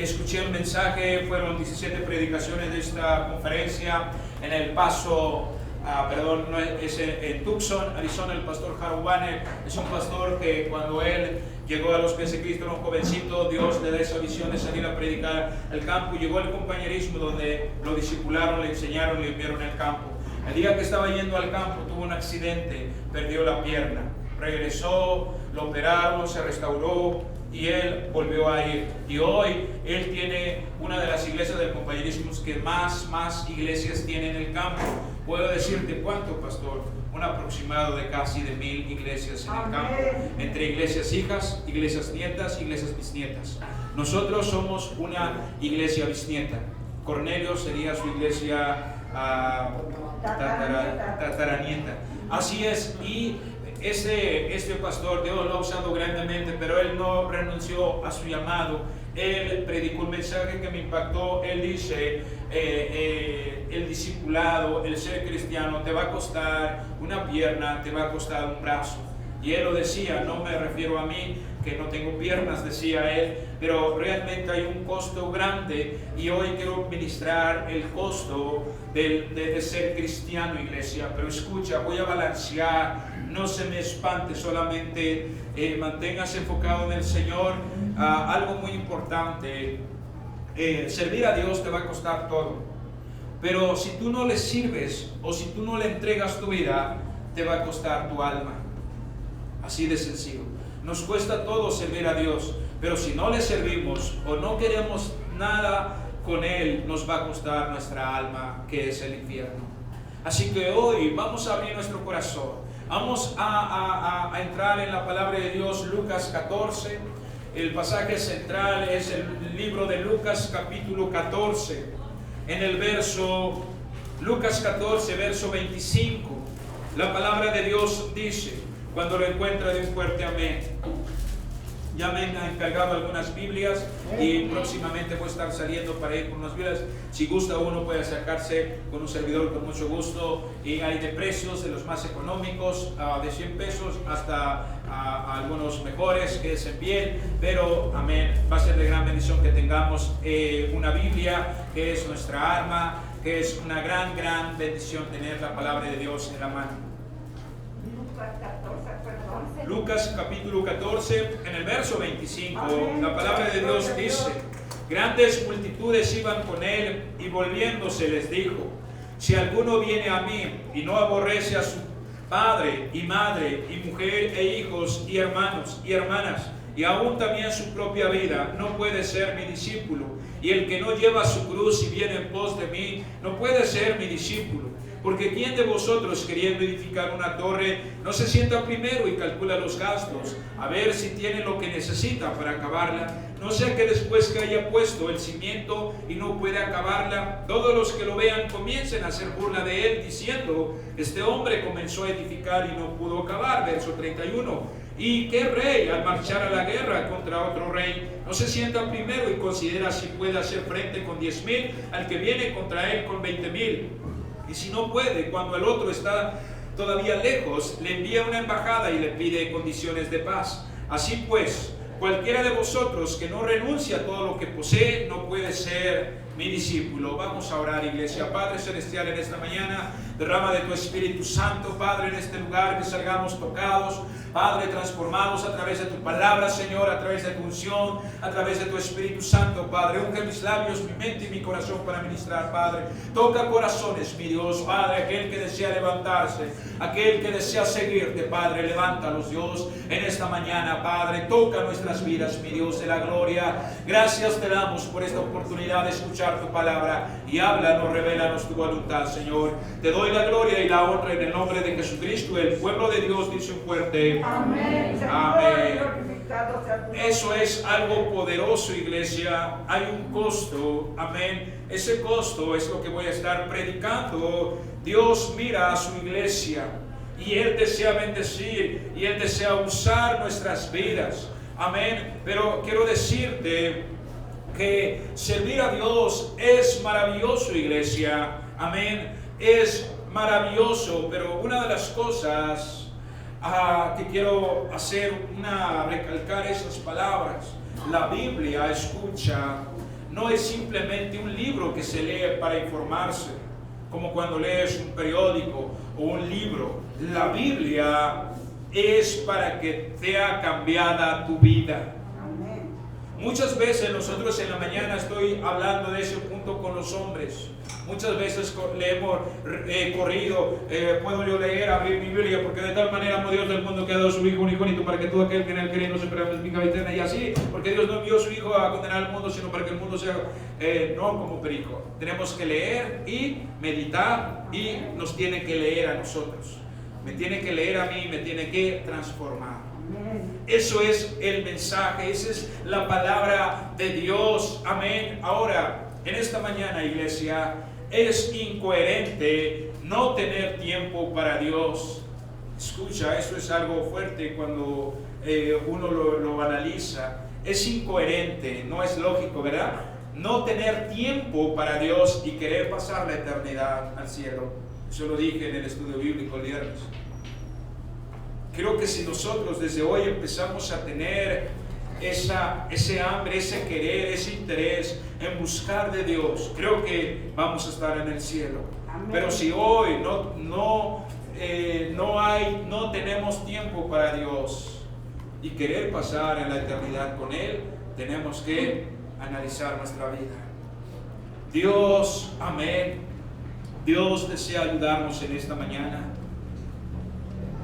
escuché un mensaje, fueron 17 predicaciones de esta conferencia en El Paso, no, es en Tucson, Arizona. El pastor Harold Warner es un pastor que cuando él llegó a los pies de Cristo, era un jovencito, Dios le da esa visión de salir a predicar al campo, y llegó al compañerismo donde lo discipularon, le enseñaron, le enviaron al campo. El día que estaba yendo al campo tuvo un accidente, perdió la pierna, regresó, lo operaron, se restauró y él volvió a ir. Y hoy él tiene una de las iglesias del compañerismo que más iglesias tiene en el campo. Puedo decirte cuánto, pastor, un aproximado de casi de 1000 iglesias en el campo, entre iglesias hijas, iglesias nietas, iglesias bisnietas. Nosotros somos una iglesia bisnieta. Cornelio sería su iglesia tataranieta. Así es. Y este pastor, Dios lo ha usado grandemente, pero él no renunció a su llamado. Él predicó un mensaje que me impactó. Él dice, el discipulado, el ser cristiano, te va a costar una pierna, te va a costar un brazo. Y él lo decía, no me refiero a mí, que no tengo piernas, decía él, pero realmente hay un costo grande, y hoy quiero ministrar el costo de ser cristiano, iglesia. Pero escucha, voy a balancear, no se me espante, solamente manténgase enfocado en el Señor. Algo muy importante, servir a Dios te va a costar todo, pero si tú no le sirves o si tú no le entregas tu vida, te va a costar tu alma. Así de sencillo. Nos cuesta todo servir a Dios, pero si no le servimos o no queremos nada con Él, nos va a costar nuestra alma, que es el infierno. Así que hoy vamos a abrir nuestro corazón. Vamos a entrar en la palabra de Dios, Lucas 14. El pasaje central es el libro de Lucas, capítulo 14. En el verso, Lucas 14, verso 25, la palabra de Dios dice, cuando lo encuentra, de un fuerte amén. Ya me han encargado algunas Biblias y próximamente voy a estar saliendo para ir con unas Biblias. Si gusta, uno puede acercarse con un servidor con mucho gusto. Y hay de precios, de los más económicos, de 100 pesos hasta algunos mejores, que es en piel. Pero, amén, va a ser de gran bendición que tengamos una Biblia, que es nuestra arma, que es una gran bendición tener la palabra de Dios en la mano. Lucas capítulo 14, en el verso 25, la palabra de Dios dice: grandes multitudes iban con él, y volviéndose les dijo: si alguno viene a mí y no aborrece a su padre y madre y mujer e hijos y hermanos y hermanas, y aún también su propia vida, no puede ser mi discípulo. Y el que no lleva su cruz y viene en pos de mí, no puede ser mi discípulo. Porque ¿quién de vosotros, queriendo edificar una torre, no se sienta primero y calcula los gastos, a ver si tiene lo que necesita para acabarla? No sea que después que haya puesto el cimiento y no puede acabarla, todos los que lo vean comiencen a hacer burla de él, diciendo: este hombre comenzó a edificar y no pudo acabar. Verso 31. ¿Y qué rey, al marchar a la guerra contra otro rey, no se sienta primero y considera si puede hacer frente con 10,000 al que viene contra él con 20,000? Y si no puede, cuando el otro está todavía lejos, le envía una embajada y le pide condiciones de paz. Así pues, cualquiera de vosotros que no renuncia a todo lo que posee, no puede ser mi discípulo. Vamos a orar, iglesia. Padre celestial, en esta mañana, derrama de tu Espíritu Santo, Padre, en este lugar, que salgamos tocados, Padre, transformados a través de tu palabra, Señor, a través de tu unción, a través de tu Espíritu Santo, Padre. Unge mis labios, mi mente y mi corazón para ministrar, Padre. Toca corazones, mi Dios, Padre, aquel que desea levantarse, aquel que desea seguirte, Padre, levántalos, Dios, en esta mañana, Padre. Toca nuestras vidas, mi Dios de la gloria. Gracias te damos por esta oportunidad de escuchar tu palabra, y háblanos, revélanos tu voluntad, Señor. Te doy la gloria y la honra en el nombre de Jesucristo. El pueblo de Dios dice un fuerte amén. Amén. Eso es algo poderoso, iglesia. Hay un costo, amén. Ese costo es lo que voy a estar predicando. Dios mira a su iglesia y Él desea bendecir y Él desea usar nuestras vidas, amén. Pero quiero decirte que servir a Dios es maravilloso, iglesia, amén. Es maravilloso, pero una de las cosas que quiero hacer, recalcar esas palabras, La Biblia, escucha, no es simplemente un libro que se lee para informarse, como cuando lees un periódico o un libro. La Biblia es para que sea cambiada tu vida. Muchas veces nosotros en la mañana estoy hablando de ese punto con los hombres. Muchas veces le hemos corrido, puedo yo leer, abrir mi Biblia, porque de tal manera amó Dios del mundo que ha dado su Hijo unigénito para que todo aquel que en él cree no se pierda, mas tenga vida eterna. Y así, porque Dios no envió a su Hijo a condenar al mundo, sino para que el mundo sea no como perico. Tenemos que leer y meditar, y nos tiene que leer a nosotros. Me tiene que leer a mí, me tiene que transformar. Eso es el mensaje, esa es la palabra de Dios. Amén. Ahora, en esta mañana, iglesia, es incoherente no tener tiempo para Dios. Escucha, esto es algo fuerte cuando uno lo analiza. Es incoherente, no es lógico, ¿verdad? No tener tiempo para Dios y querer pasar la eternidad al cielo. Eso lo dije en el estudio bíblico el viernes. Creo que si nosotros desde hoy empezamos a tener ese hambre, ese querer, ese interés en buscar de Dios, creo que vamos a estar en el cielo. Amén. Pero si hoy no tenemos tiempo para Dios y querer pasar en la eternidad con Él, tenemos que analizar nuestra vida. Dios, amén. Dios desea ayudarnos en esta mañana.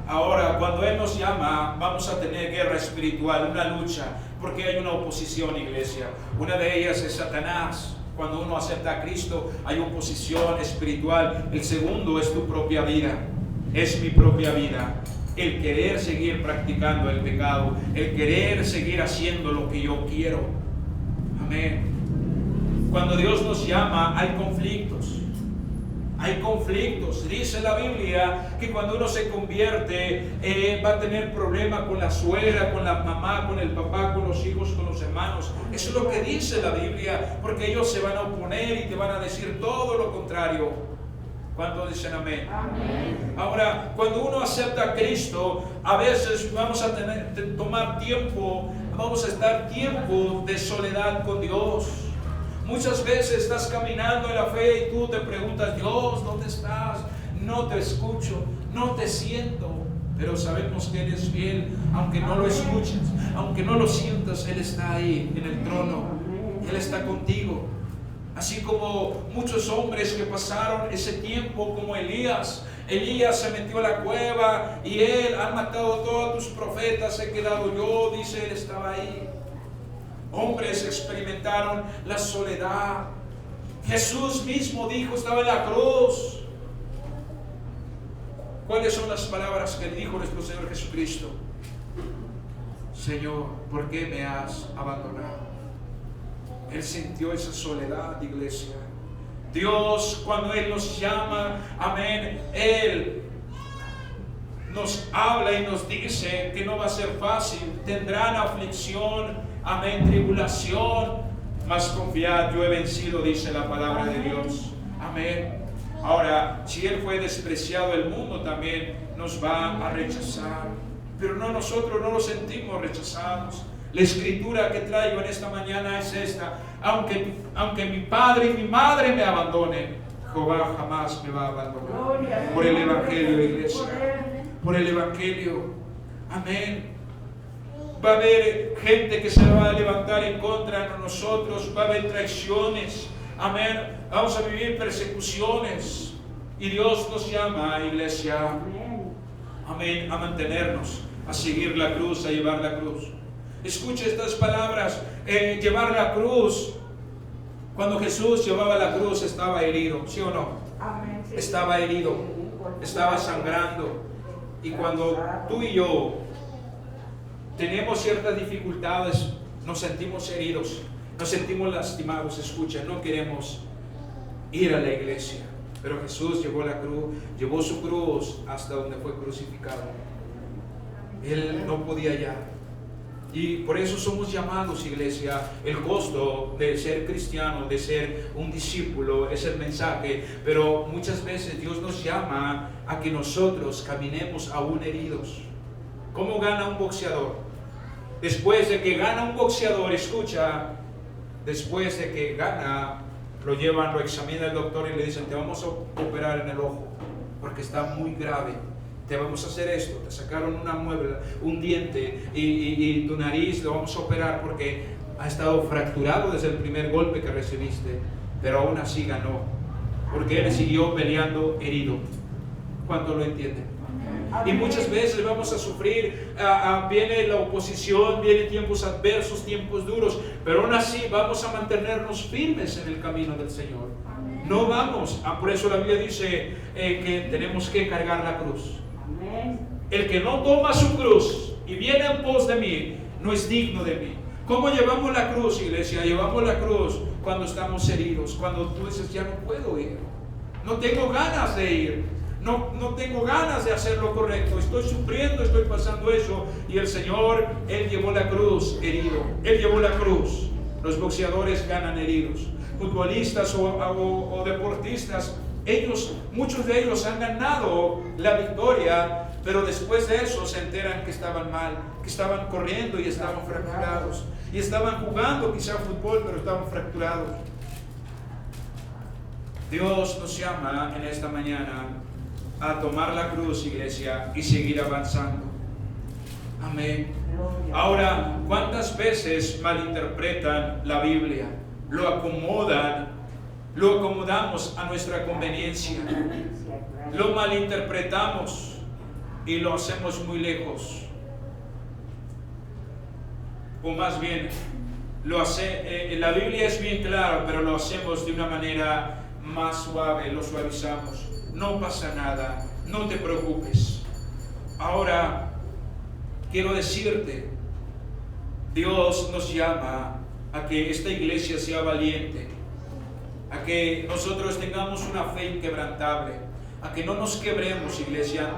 Ahora, cuando Él nos llama, vamos a tener guerra espiritual, una lucha, porque hay una oposición, iglesia. Una de ellas es Satanás. Cuando uno acepta a Cristo, hay oposición espiritual. El segundo es tu propia vida, es mi propia vida. El querer seguir practicando el pecado, el querer seguir haciendo lo que yo quiero. Amén. Cuando Dios nos llama, hay conflictos. Hay conflictos. Dice la Biblia que cuando uno se convierte va a tener problemas con la suegra, con la mamá, con el papá, con los hijos, con los hermanos. Eso es lo que dice la Biblia, porque ellos se van a oponer y te van a decir todo lo contrario. ¿Cuántos dicen amén? Amén. Ahora, cuando uno acepta a Cristo, a veces vamos a tener que tomar tiempo, vamos a estar tiempo de soledad con Dios. Muchas veces estás caminando en la fe y tú te preguntas, Dios, ¿dónde estás? No te escucho, no te siento. Pero sabemos que Él es fiel, aunque no lo escuches, aunque no lo sientas, Él está ahí en el trono. Él está contigo. Así como muchos hombres que pasaron ese tiempo, como Elías. Elías se metió a la cueva y él, han matado a todos tus profetas, he quedado yo, dice, él estaba ahí. Hombres experimentaron la soledad. Jesús mismo dijo, estaba en la cruz. ¿Cuáles son las palabras que dijo nuestro Señor Jesucristo? Señor, ¿por qué me has abandonado? Él sintió esa soledad, iglesia. Dios, cuando Él nos llama, amén, Él nos habla y nos dice que no va a ser fácil. Tendrán aflicción, amén, tribulación, mas confiad, yo he vencido, dice la palabra de Dios. Amén. Ahora, si Él fue despreciado, el mundo también nos va a rechazar. Pero no, nosotros no lo sentimos rechazados. La escritura que traigo en esta mañana es esta: aunque mi padre y mi madre me abandonen, Jehová jamás me va a abandonar. Por el Evangelio, iglesia, por el Evangelio. Amén. Va a haber gente que se va a levantar en contra de nosotros, va a haber traiciones. Amén. Vamos a vivir persecuciones. Y Dios nos llama, iglesia, amén, a mantenernos, a seguir la cruz, a llevar la cruz. Escuche estas palabras, llevar la cruz. Cuando Jesús llevaba la cruz estaba herido, ¿sí o no? Amén, sí. Estaba herido, estaba sangrando. Y cuando tú y yo tenemos ciertas dificultades, nos sentimos heridos, nos sentimos lastimados. Escucha, no queremos ir a la iglesia, pero Jesús llevó la cruz, llevó su cruz hasta donde fue crucificado. Él no podía ya. Y por eso somos llamados, iglesia. El costo de ser cristiano, de ser un discípulo, es el mensaje. Pero muchas veces Dios nos llama a que nosotros caminemos aún heridos. ¿Cómo gana un boxeador? Después de que gana un boxeador, escucha, después de que gana, lo llevan, lo examina el doctor y le dicen, te vamos a operar en el ojo, porque está muy grave. Te vamos a hacer esto, te sacaron una muela, un diente y tu nariz lo vamos a operar porque ha estado fracturado desde el primer golpe que recibiste, pero aún así ganó, porque él siguió peleando herido. ¿Cuánto lo entienden? Y muchas veces vamos a sufrir, viene la oposición, vienen tiempos adversos, tiempos duros, pero aún así vamos a mantenernos firmes en el camino del Señor. No vamos, por eso la Biblia dice que tenemos que cargar la cruz. El que no toma su cruz y viene en pos de mí, no es digno de mí. ¿Cómo llevamos la cruz, iglesia? Llevamos la cruz cuando estamos heridos, cuando tú dices, ya no puedo ir, no tengo ganas de ir, no tengo ganas de hacer lo correcto, estoy sufriendo, estoy pasando eso. Y el Señor, Él llevó la cruz herido, Él llevó la cruz. Los boxeadores ganan heridos, futbolistas o deportistas, muchos de ellos han ganado la victoria, pero después de eso se enteran que estaban mal, que estaban corriendo y estaban fracturados, y estaban jugando quizá fútbol, pero estaban fracturados. Dios nos llama en esta mañana a tomar la cruz, iglesia, y seguir avanzando. Amén. Ahora, ¿cuántas veces malinterpretan la Biblia? Lo acomodamos a nuestra conveniencia, lo malinterpretamos y lo hacemos muy lejos, o más bien la Biblia es bien clara, pero lo hacemos de una manera más suave, lo suavizamos. No pasa nada, no te preocupes. Ahora quiero decirte, Dios nos llama a que esta iglesia sea valiente, a que nosotros tengamos una fe inquebrantable, a que no nos quebremos, iglesia,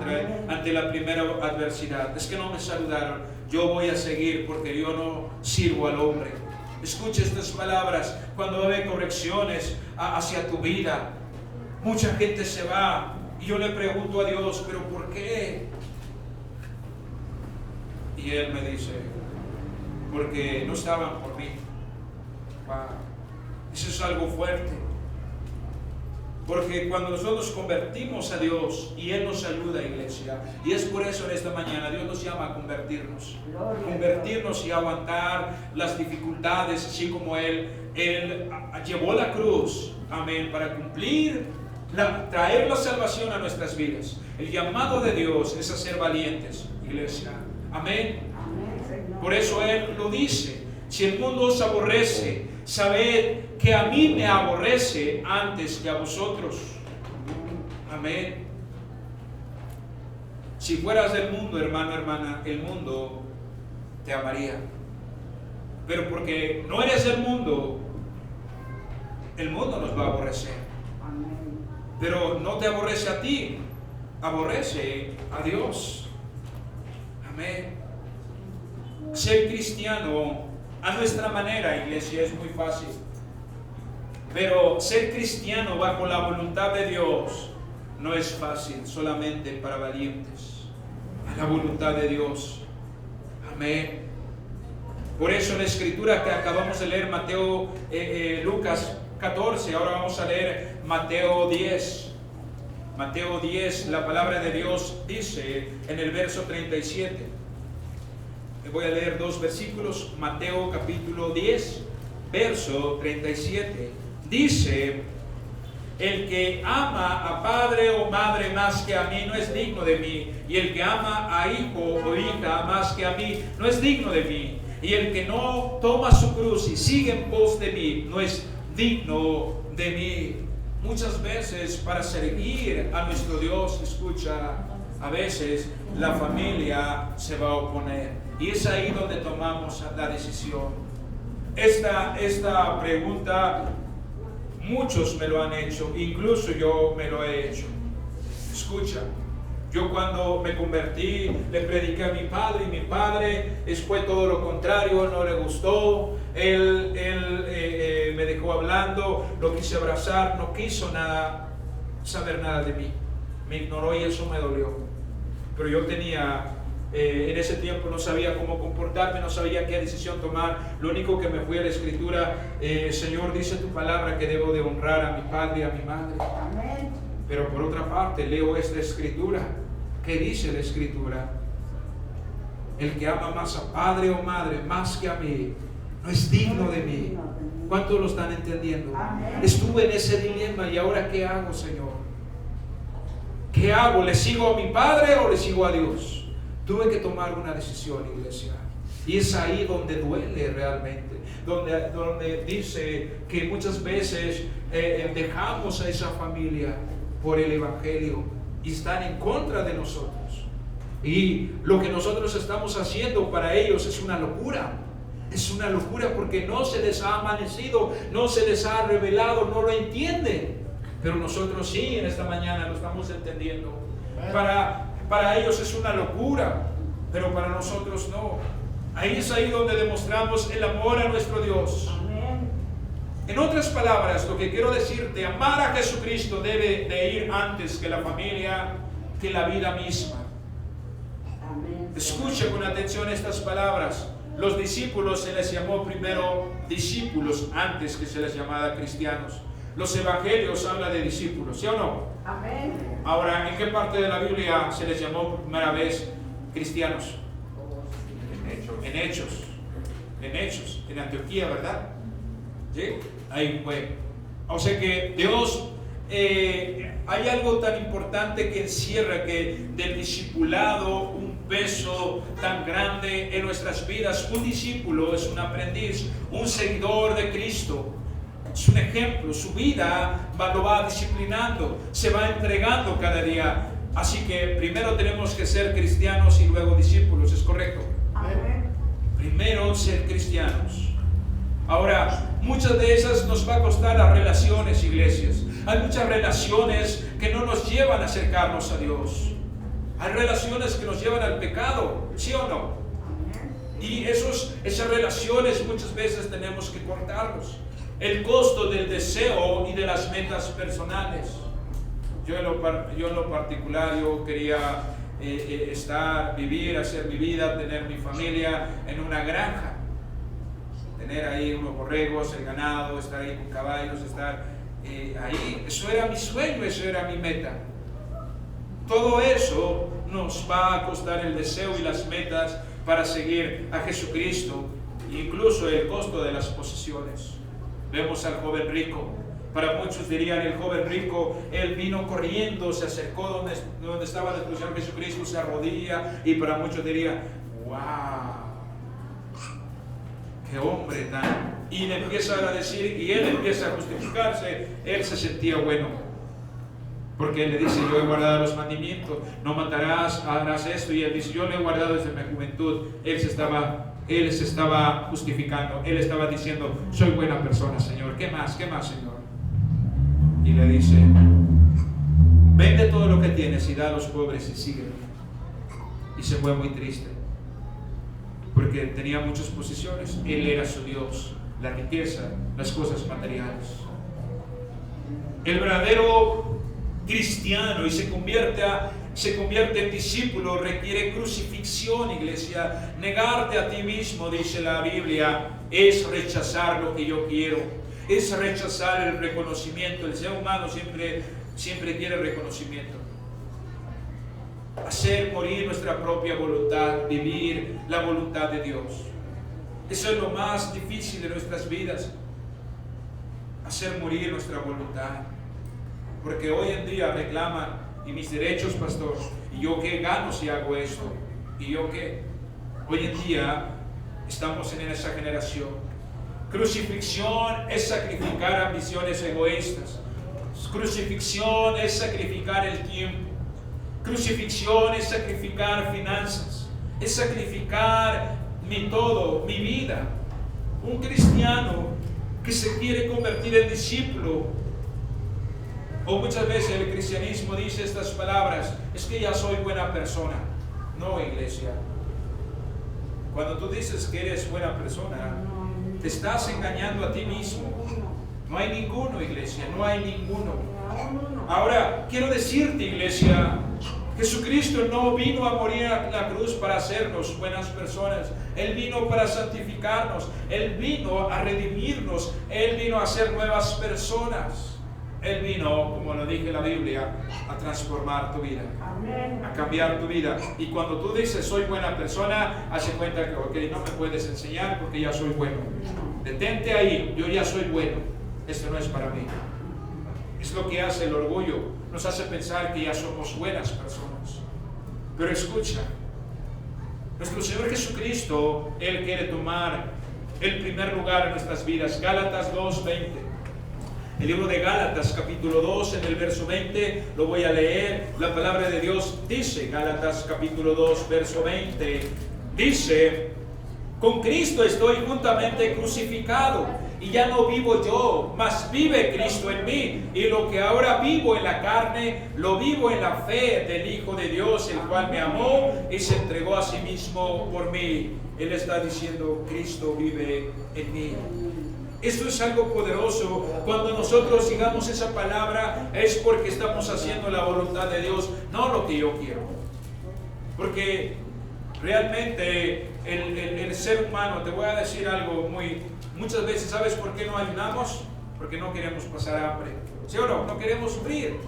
ante la primera adversidad. Es que no me saludaron, yo voy a seguir porque yo no sirvo al hombre. Escucha estas palabras cuando va a haber correcciones hacia tu vida. Mucha gente se va y yo le pregunto a Dios, ¿pero por qué? Y Él me dice, porque no estaban por mí. Eso es algo fuerte. Porque cuando nosotros convertimos a Dios y Él nos ayuda, iglesia, y es por eso en esta mañana Dios nos llama a convertirnos y aguantar las dificultades, así como Él llevó la cruz, amén, para cumplir, traer la salvación a nuestras vidas. El llamado de Dios es a ser valientes, iglesia, amén. Por eso Él lo dice, si el mundo os aborrece, sabed que a mí me aborrece antes que a vosotros. Amén. Si fueras del mundo, hermano, hermana, el mundo te amaría. Pero porque no eres del mundo, el mundo nos va a aborrecer. Pero no te aborrece a ti, aborrece a Dios. Amén. Ser cristiano a nuestra manera, iglesia, es muy fácil. Pero ser cristiano bajo la voluntad de Dios no es fácil, solamente para valientes. A la voluntad de Dios. Amén. Por eso la escritura que acabamos de leer, Lucas 14, ahora vamos a leer Mateo 10. Mateo 10, la palabra de Dios dice en el verso 37. Voy a leer dos versículos. Mateo capítulo 10, verso 37. Dice, el que ama a padre o madre más que a mí no es digno de mí, y el que ama a hijo o hija más que a mí no es digno de mí, y el que no toma su cruz y sigue en pos de mí no es digno de mí. Muchas veces para seguir a nuestro Dios, escucha, a veces la familia se va a oponer, y es ahí donde tomamos la decisión. Esta pregunta muchos me lo han hecho, incluso yo me lo he hecho. Escucha, yo cuando me convertí le prediqué a mi padre, y mi padre fue todo lo contrario, no le gustó. Él me dejó hablando, lo quise abrazar, no quiso saber nada de mí, me ignoró y eso me dolió. Pero yo tenía En ese tiempo no sabía cómo comportarme, no sabía qué decisión tomar. Lo único que me fui a la escritura, Señor, dice tu palabra que debo de honrar a mi padre y a mi madre. Amén. Pero por otra parte leo esta escritura. ¿Qué dice la escritura? El que ama más a padre o madre más que a mí no es digno de mí. ¿Cuántos lo están entendiendo? Amén. Estuve en ese dilema y ahora ¿qué hago, Señor? ¿Qué hago? ¿Le sigo a mi padre o le sigo a Dios? Tuve que tomar una decisión, iglesia. Y es ahí donde duele realmente. Donde dice que muchas veces dejamos a esa familia por el evangelio y están en contra de nosotros. Y lo que nosotros estamos haciendo para ellos es una locura. Es una locura porque no se les ha amanecido, no se les ha revelado, no lo entienden. Pero nosotros sí, en esta mañana lo estamos entendiendo. Para ellos es una locura, pero para nosotros no. Ahí es ahí donde demostramos el amor a nuestro Dios. Amén. En otras palabras, lo que quiero decirte, amar a Jesucristo debe de ir antes que la familia, que la vida misma. Amén. Escucha con atención estas palabras. Los discípulos se les llamó primero discípulos antes que se les llamara cristianos. Los evangelios hablan de discípulos, ¿sí o no? Amén. Ahora, ¿en qué parte de la Biblia se les llamó por primera vez cristianos? En Hechos, en Antioquía, ¿verdad? ¿Sí? Ahí fue. O sea que Dios, hay algo tan importante que encierra que del discipulado un peso tan grande en nuestras vidas. Un discípulo es un aprendiz, un seguidor de Cristo. Es un ejemplo, su vida lo va disciplinando, se va entregando cada día. Así que primero tenemos que ser cristianos y luego discípulos, ¿es correcto? Amén. Primero ser cristianos. Ahora, muchas de esas nos va a costar las relaciones, iglesias. Hay muchas relaciones que no nos llevan a acercarnos a Dios. Hay relaciones que nos llevan al pecado, ¿sí o no? Y esas relaciones muchas veces tenemos que cortarlos. El costo del deseo y de las metas personales. Yo en lo particular, yo quería vivir, hacer mi vida, tener mi familia en una granja. Tener ahí unos borregos, el ganado, estar ahí con caballos, estar ahí. Eso era mi sueño, eso era mi meta. Todo eso nos va a costar el deseo y las metas para seguir a Jesucristo. Incluso el costo de las posesiones. Vemos al joven rico. Para muchos dirían, el joven rico, él vino corriendo, se acercó donde estaba nuestro Señor Jesucristo, se arrodilla, y para muchos dirían, wow, qué hombre tan. Y le empieza a decir, y él empieza a justificarse, él se sentía bueno. Porque él le dice, yo he guardado los mandamientos, no matarás, harás esto, y él dice, yo lo he guardado desde mi juventud. Él se estaba justificando, él estaba diciendo, soy buena persona, Señor, ¿qué más, Señor? Y le dice, vende todo lo que tienes y da a los pobres y sígueme. Y se fue muy triste, porque tenía muchas posesiones, él era su Dios, la riqueza, las cosas materiales. El verdadero cristiano y se convierte en discípulo requiere crucifixión, iglesia. Negarte a ti mismo, dice la Biblia, es rechazar lo que yo quiero, es rechazar el reconocimiento. El ser humano siempre quiere reconocimiento. Hacer morir nuestra propia voluntad, vivir la voluntad de Dios. Eso es lo más difícil de nuestras vidas, hacer morir nuestra voluntad. Porque hoy en día reclaman, y mis derechos, pastor, y yo qué gano si hago esto, y yo qué. Hoy en día estamos en esa generación. Crucifixión es sacrificar ambiciones egoístas. Crucifixión es sacrificar el tiempo. Crucifixión es sacrificar finanzas. Es sacrificar mi todo, mi vida. Un cristiano que se quiere convertir en discípulo, o muchas veces el cristianismo dice estas palabras, es que ya soy buena persona. No, iglesia. Cuando tú dices que eres buena persona, te estás engañando a ti mismo. No hay ninguno, iglesia, no hay ninguno. Ahora, quiero decirte, iglesia, Jesucristo no vino a morir en la cruz para hacernos buenas personas. Él vino para santificarnos. Él vino a redimirnos. Él vino a hacer nuevas personas. Él vino, como lo dije en la Biblia, a transformar tu vida, a cambiar tu vida. Y cuando tú dices soy buena persona, hace cuenta que okay, no me puedes enseñar porque ya soy bueno. Detente ahí, yo ya soy bueno. Esto no es para mí. Es lo que hace el orgullo. Nos hace pensar que ya somos buenas personas. Pero escucha, nuestro Señor Jesucristo, Él quiere tomar el primer lugar en nuestras vidas. Gálatas 2:20. El libro de Gálatas capítulo 2 en el verso 20, lo voy a leer. La palabra de Dios dice, Gálatas capítulo 2 verso 20, dice: con Cristo estoy juntamente crucificado, y ya no vivo yo, mas vive Cristo en mí. Y lo que ahora vivo en la carne, lo vivo en la fe del Hijo de Dios, el cual me amó y se entregó a sí mismo por mí. Él está diciendo, Cristo vive en mí. Esto es algo poderoso. Cuando nosotros digamos esa palabra, es porque estamos haciendo la voluntad de Dios, no lo que yo quiero. Porque realmente el ser humano, te voy a decir algo muchas veces, ¿sabes por qué no ayunamos? Porque no queremos pasar hambre, ¿sí o no? No queremos sufrir.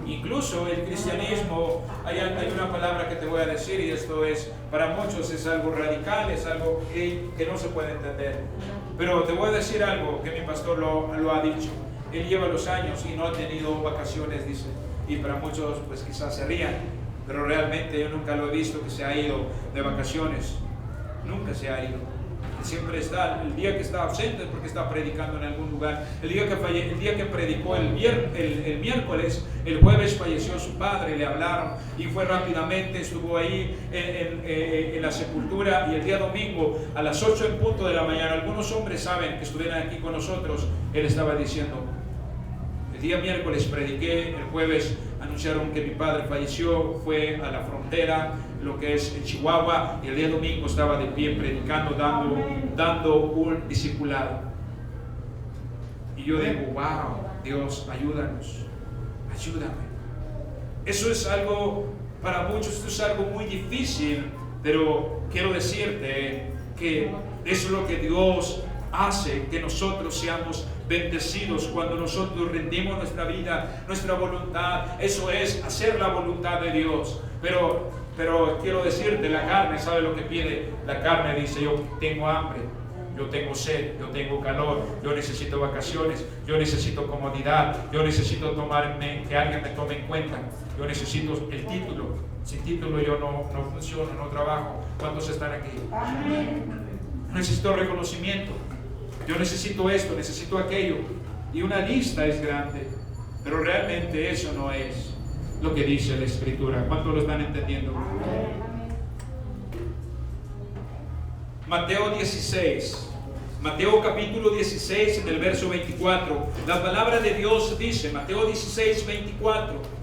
Incluso el cristianismo, hay una palabra que te voy a decir, y esto es, para muchos es algo radical, es algo que no se puede entender. Pero te voy a decir algo que mi pastor lo ha dicho. Él lleva los años y no ha tenido vacaciones, dice. Y para muchos pues quizás se rían, pero realmente yo nunca lo he visto que se ha ido de vacaciones. Nunca se ha ido. Él siempre está. El día que está ausente es porque está predicando en algún lugar. El día que predicó el miércoles, el jueves falleció su padre, le hablaron y fue rápidamente, estuvo ahí en la sepultura. Y el día domingo a las 8 en punto de la mañana, algunos hombres saben que estuvieran aquí con nosotros, él estaba diciendo: el día miércoles prediqué, el jueves anunciaron que mi padre falleció, fue a la frontera, lo que es en Chihuahua, y el día domingo estaba de pie predicando, dando un discipulado. Y yo digo, wow, Dios, ayúdanos, ayúdame. Eso es algo, para muchos esto es algo muy difícil, pero quiero decirte que eso es lo que Dios hace, que nosotros seamos bendecidos cuando nosotros rendimos nuestra vida, nuestra voluntad. Eso es hacer la voluntad de Dios. Pero quiero decirte, la carne sabe lo que pide. La carne dice: yo tengo hambre, yo tengo sed, yo tengo calor, yo necesito vacaciones, yo necesito comodidad, yo necesito que alguien me tome en cuenta, yo necesito el título. Sin título yo no funciono, no trabajo. ¿Cuántos están aquí? Necesito reconocimiento. Yo necesito esto, necesito aquello. Y una lista es grande. Pero realmente eso no es lo que dice la Escritura. ¿Cuántos lo están entendiendo? Mateo 16. Mateo capítulo 16 en el verso 24. La palabra de Dios dice, Mateo 16, 24.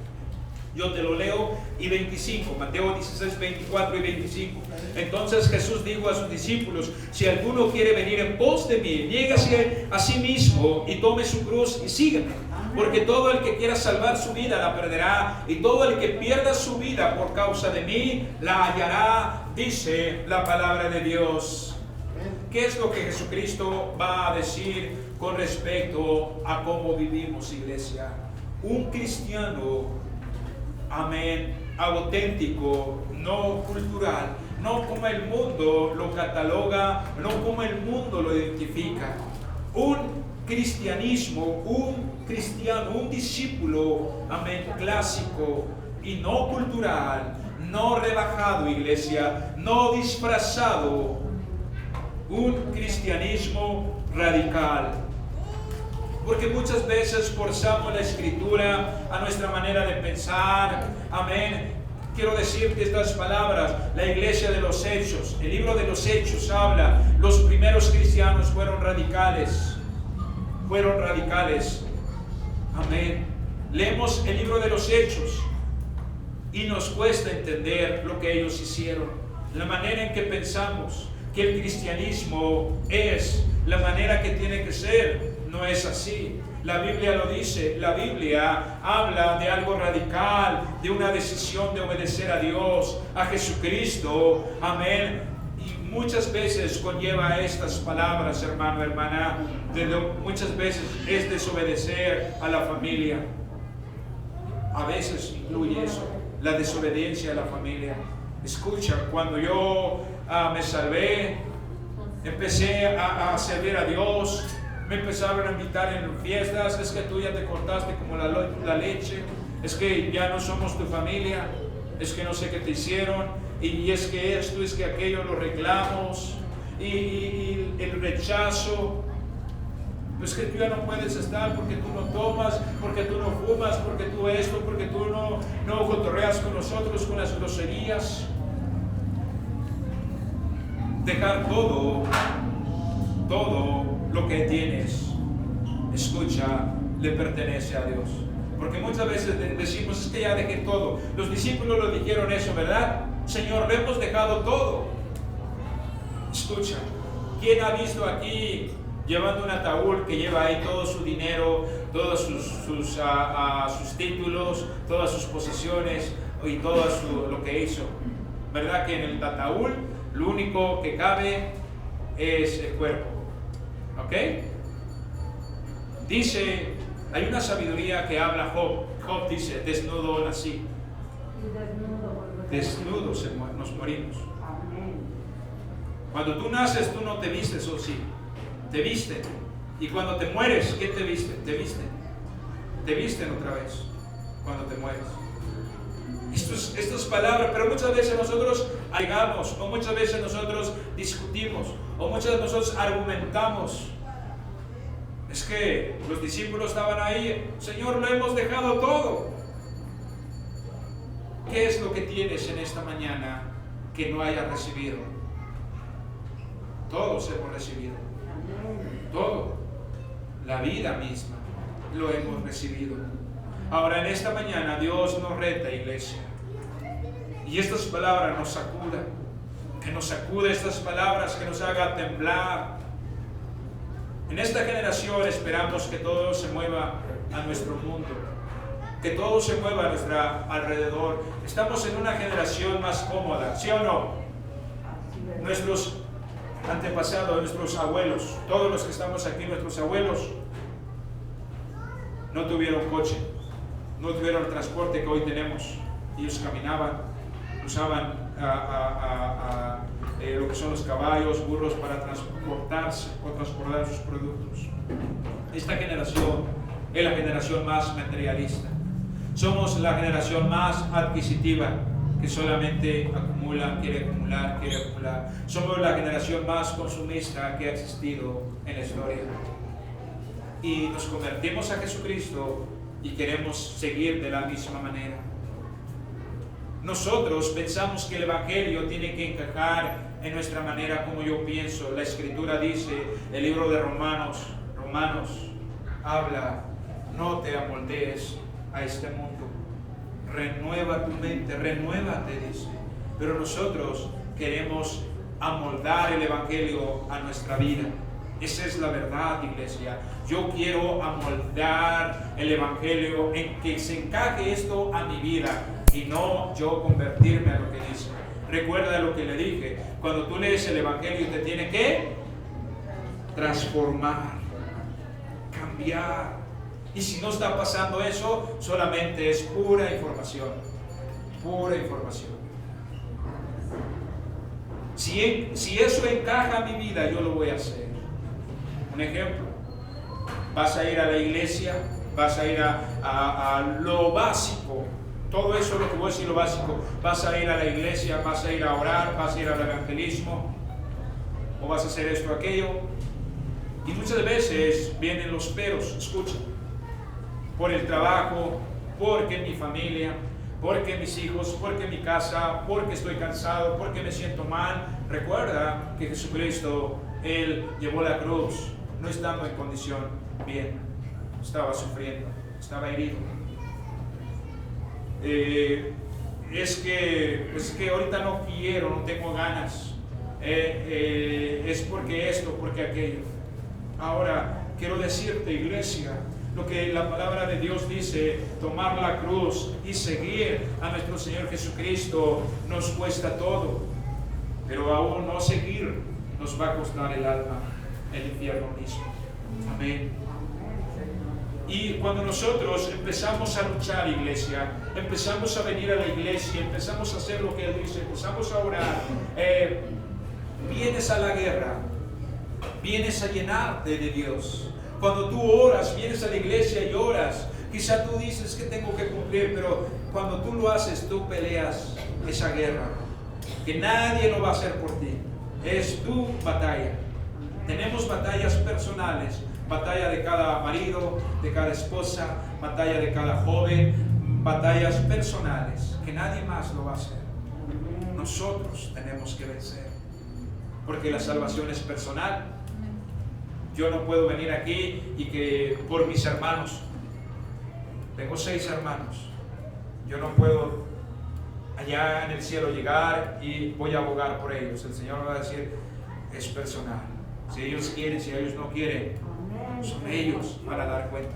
Yo te lo leo, y 25, Mateo 16, 24 y 25. Entonces Jesús dijo a sus discípulos: si alguno quiere venir en pos de mí, niégase a sí mismo y tome su cruz y sígueme. Porque todo el que quiera salvar su vida la perderá, y todo el que pierda su vida por causa de mí la hallará, dice la palabra de Dios. ¿Qué es lo que Jesucristo va a decir con respecto a cómo vivimos, iglesia? Un cristiano, amén, auténtico, no cultural, no como el mundo lo cataloga, no como el mundo lo identifica. Un cristianismo, un cristiano, un discípulo, amén, clásico y no cultural, no rebajado, iglesia, no disfrazado. Un cristianismo radical. Porque muchas veces forzamos la Escritura a nuestra manera de pensar. Amén. Quiero decirte estas palabras. La iglesia de los Hechos, el libro de los Hechos habla, los primeros cristianos fueron radicales. Fueron radicales. Amén. Leemos el libro de los Hechos y nos cuesta entender lo que ellos hicieron. La manera en que pensamos que el cristianismo es la manera que tiene que ser. No es así. La Biblia lo dice. La Biblia habla de algo radical, de una decisión de obedecer a Dios, a Jesucristo. Amén. Y muchas veces conlleva estas palabras, hermano, hermana. Muchas veces es desobedecer a la familia. A veces incluye eso, la desobediencia a la familia. Escucha, cuando yo me salvé, empecé a servir a Dios. Me empezaron a invitar en fiestas. Es que tú ya te cortaste como la leche. Es que ya no somos tu familia. Es que no sé qué te hicieron. Y es que esto, es que aquello, los reclamos. Y el rechazo. Es que tú ya no puedes estar porque tú no tomas, porque tú no fumas, porque tú esto, porque tú no cotorreas con nosotros con las groserías. Dejar todo lo que tienes, escucha, le pertenece a Dios. Porque muchas veces decimos, es que ya dejé todo. Los discípulos lo dijeron eso, ¿verdad? Señor, le hemos dejado todo. Escucha, ¿quién ha visto aquí llevando un ataúd que lleva ahí todo su dinero, todos sus títulos, todas sus posesiones y todo lo que hizo? ¿Verdad que en el ataúd lo único que cabe es el cuerpo? ¿Ok? Dice, hay una sabiduría que habla Job. Job dice, desnudo nací. Desnudos nos morimos. Cuando tú naces, tú no te vistes, ¿o sí? Te visten. Y cuando te mueres, ¿qué te visten? Te visten. Te visten otra vez cuando te mueres. Esto es palabra, pero muchas veces nosotros alegamos, o muchas veces nosotros discutimos, o muchas veces nosotros argumentamos. Es que los discípulos estaban ahí, Señor, lo hemos dejado todo. ¿Qué es lo que tienes en esta mañana que no hayas recibido? Todos hemos recibido. Todo. La vida misma lo hemos recibido. Ahora en esta mañana Dios nos reta, iglesia. Y estas palabras nos sacudan. Que nos sacude estas palabras, que nos haga temblar. En esta generación esperamos que todo se mueva a nuestro mundo. Que todo se mueva a nuestro alrededor. Estamos en una generación más cómoda, ¿sí o no? Nuestros antepasados, nuestros abuelos, todos los que estamos aquí, nuestros abuelos, no tuvieron coche, no tuvieron el transporte que hoy tenemos. Ellos caminaban, usaban lo que son los caballos, burros para transportarse o transportar sus productos. Esta generación es la generación más materialista. Somos la generación más adquisitiva, que solamente acumula, quiere acumular, quiere acumular. Somos la generación más consumista que ha existido en la historia. Y nos convertimos a Jesucristo y queremos seguir de la misma manera. Nosotros pensamos que el Evangelio tiene que encajar en nuestra manera como yo pienso. La Escritura dice, el libro de Romanos habla, no te amoldees a este mundo. Renueva tu mente, renuévate, dice. Pero nosotros queremos amoldar el Evangelio a nuestra vida. Esa es la verdad, iglesia. Yo quiero amoldar el Evangelio en que se encaje esto a mi vida y no yo convertirme a lo que dice. Recuerda lo que le dije. Cuando tú lees el Evangelio te tiene que transformar, cambiar. Y si no está pasando eso, solamente es pura información. Pura información. Si eso encaja a mi vida, yo lo voy a hacer. Un ejemplo. Vas a ir a la iglesia, vas a ir a lo básico. Todo eso es lo que voy a decir, lo básico. Vas a ir a la iglesia, vas a ir a orar, vas a ir al evangelismo, o vas a hacer esto o aquello. Y muchas veces vienen los peros, escucha. Por el trabajo, porque mi familia, porque mis hijos, porque mi casa, porque estoy cansado, porque me siento mal. Recuerda que Jesucristo, Él llevó la cruz, no estando en condición bien, estaba sufriendo, estaba herido. Es que ahorita no quiero, no tengo ganas. Es porque esto, porque aquello. Ahora, quiero decirte, iglesia, lo que la palabra de Dios dice, tomar la cruz y seguir a nuestro Señor Jesucristo nos cuesta todo, pero aún no seguir nos va a costar el alma, el infierno mismo. Amén. Y cuando nosotros empezamos a luchar, iglesia, empezamos a venir a la iglesia, empezamos a hacer lo que Él dice, empezamos a orar, vienes a la guerra, vienes a llenarte de Dios. Cuando tú oras, vienes a la iglesia y oras, quizá tú dices que tengo que cumplir, pero cuando tú lo haces, tú peleas esa guerra, que nadie lo va a hacer por ti, es tu batalla. Tenemos batallas personales, batalla de cada marido, de cada esposa, batalla de cada joven, batallas personales, que nadie más lo va a hacer. Nosotros tenemos que vencer, porque la salvación es personal. Yo no puedo venir aquí y que por mis hermanos, tengo 6 hermanos, yo no puedo allá en el cielo llegar y voy a abogar por ellos. El Señor me va a decir, es personal. Si ellos quieren, si ellos no quieren, son ellos para dar cuenta.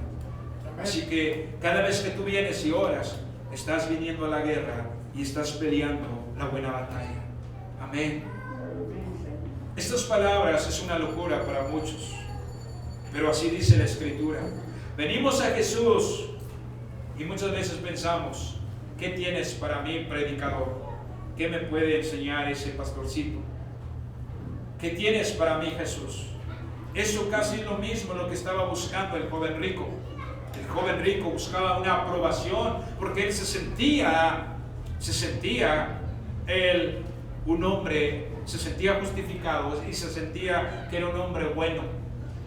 Así que cada vez que tú vienes y oras, estás viniendo a la guerra y estás peleando la buena batalla. Amén. Estas palabras es una locura para muchos, pero así dice la Escritura. Venimos a Jesús y muchas veces pensamos, ¿qué tienes para mí, predicador? ¿Qué me puede enseñar ese pastorcito? ¿Qué tienes para mí, Jesús? Eso casi es lo mismo lo que estaba buscando el joven rico. El joven rico buscaba una aprobación porque él se sentía un hombre, se sentía justificado y se sentía que era un hombre bueno.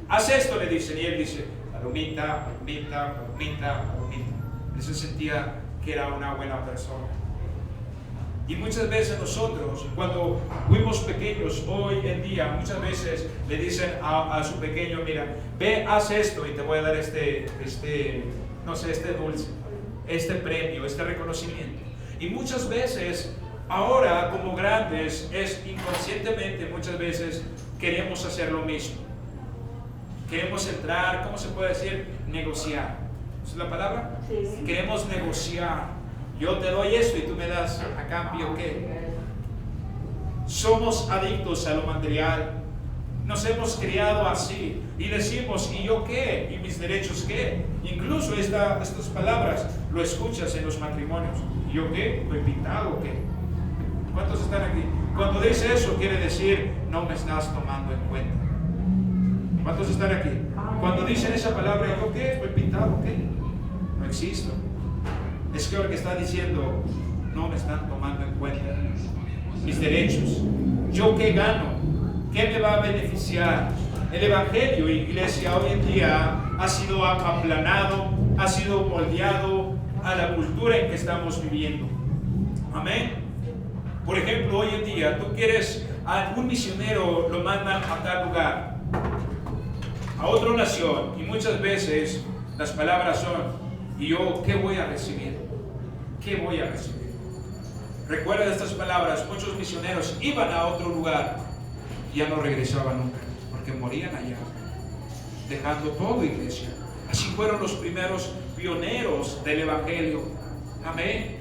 Haz esto, le dicen, y él dice, palomita, palomita, palomita, palomita. Él se sentía que era una buena persona. Y muchas veces nosotros, cuando fuimos pequeños, hoy en día, muchas veces le dicen a su pequeño, mira, ve, haz esto y te voy a dar este dulce, este premio, este reconocimiento. Y muchas veces, ahora como grandes, inconscientemente, muchas veces queremos hacer lo mismo. Queremos entrar, ¿cómo se puede decir? Negociar. ¿Esa es la palabra? Sí. Queremos negociar. Yo te doy esto y tú me das a cambio ¿qué? Somos adictos a lo material. Nos hemos criado así y decimos, ¿y yo qué? ¿Y mis derechos qué? Incluso estas palabras lo escuchas en los matrimonios. ¿Y yo qué? ¿Estoy pintado o qué? ¿Cuántos están aquí? Cuando dice eso quiere decir, no me estás tomando en cuenta. ¿Cuántos están aquí? Cuando dicen esa palabra, ¿yo qué? ¿Estoy pintado o qué? No existo. Es que lo que está diciendo, no me están tomando en cuenta mis derechos. ¿Yo qué gano? ¿Qué me va a beneficiar? El Evangelio, iglesia, hoy en día ha sido aplanado, ha sido moldeado a la cultura en que estamos viviendo. Amén. Por ejemplo, hoy en día, tú quieres a algún misionero, lo mandan a tal lugar, a otra nación, y muchas veces las palabras son, ¿y yo qué voy a recibir? ¿Qué voy a recibir? Recuerda estas palabras, muchos misioneros iban a otro lugar y ya no regresaban nunca, porque morían allá, dejando todo, iglesia. Así fueron los primeros pioneros del Evangelio. Amén.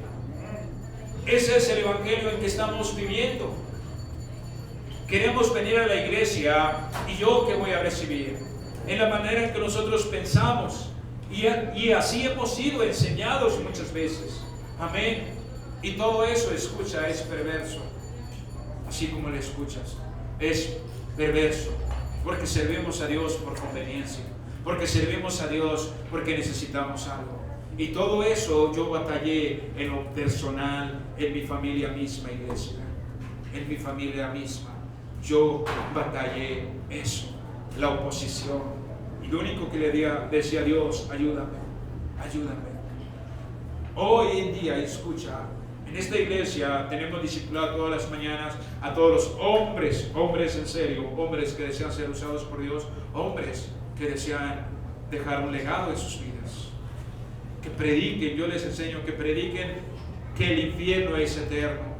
Ese es el Evangelio en que estamos viviendo. Queremos venir a la iglesia y yo qué voy a recibir, en la manera en que nosotros pensamos, y así hemos sido enseñados muchas veces. Amén. Y todo eso, escucha, es perverso. Así como lo escuchas, es perverso, porque servimos a Dios por conveniencia, porque servimos a Dios porque necesitamos algo. Y todo eso yo batallé en lo personal, en mi familia misma, iglesia, en mi familia misma. Yo batallé eso, la oposición. Y lo único que le decía a Dios, ayúdame, ayúdame. Hoy en día, escucha, en esta iglesia tenemos discipulado todas las mañanas a todos los hombres en serio, hombres que desean ser usados por Dios, hombres que desean dejar un legado en sus vidas. Que prediquen, yo les enseño que prediquen que el infierno es eterno,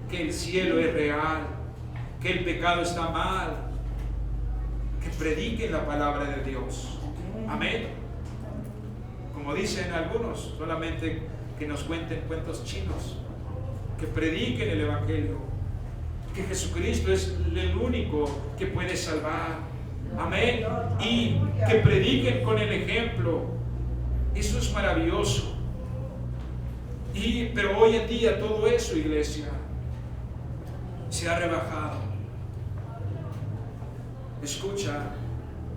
que el cielo es real, que el pecado está mal, que prediquen la palabra de Dios. Amén. Como dicen algunos, solamente que nos cuenten cuentos chinos, que prediquen el Evangelio, que Jesucristo es el único que puede salvar. Amén. Y que prediquen con el ejemplo. Eso es maravilloso. Pero hoy en día todo eso, iglesia, se ha rebajado. Escucha,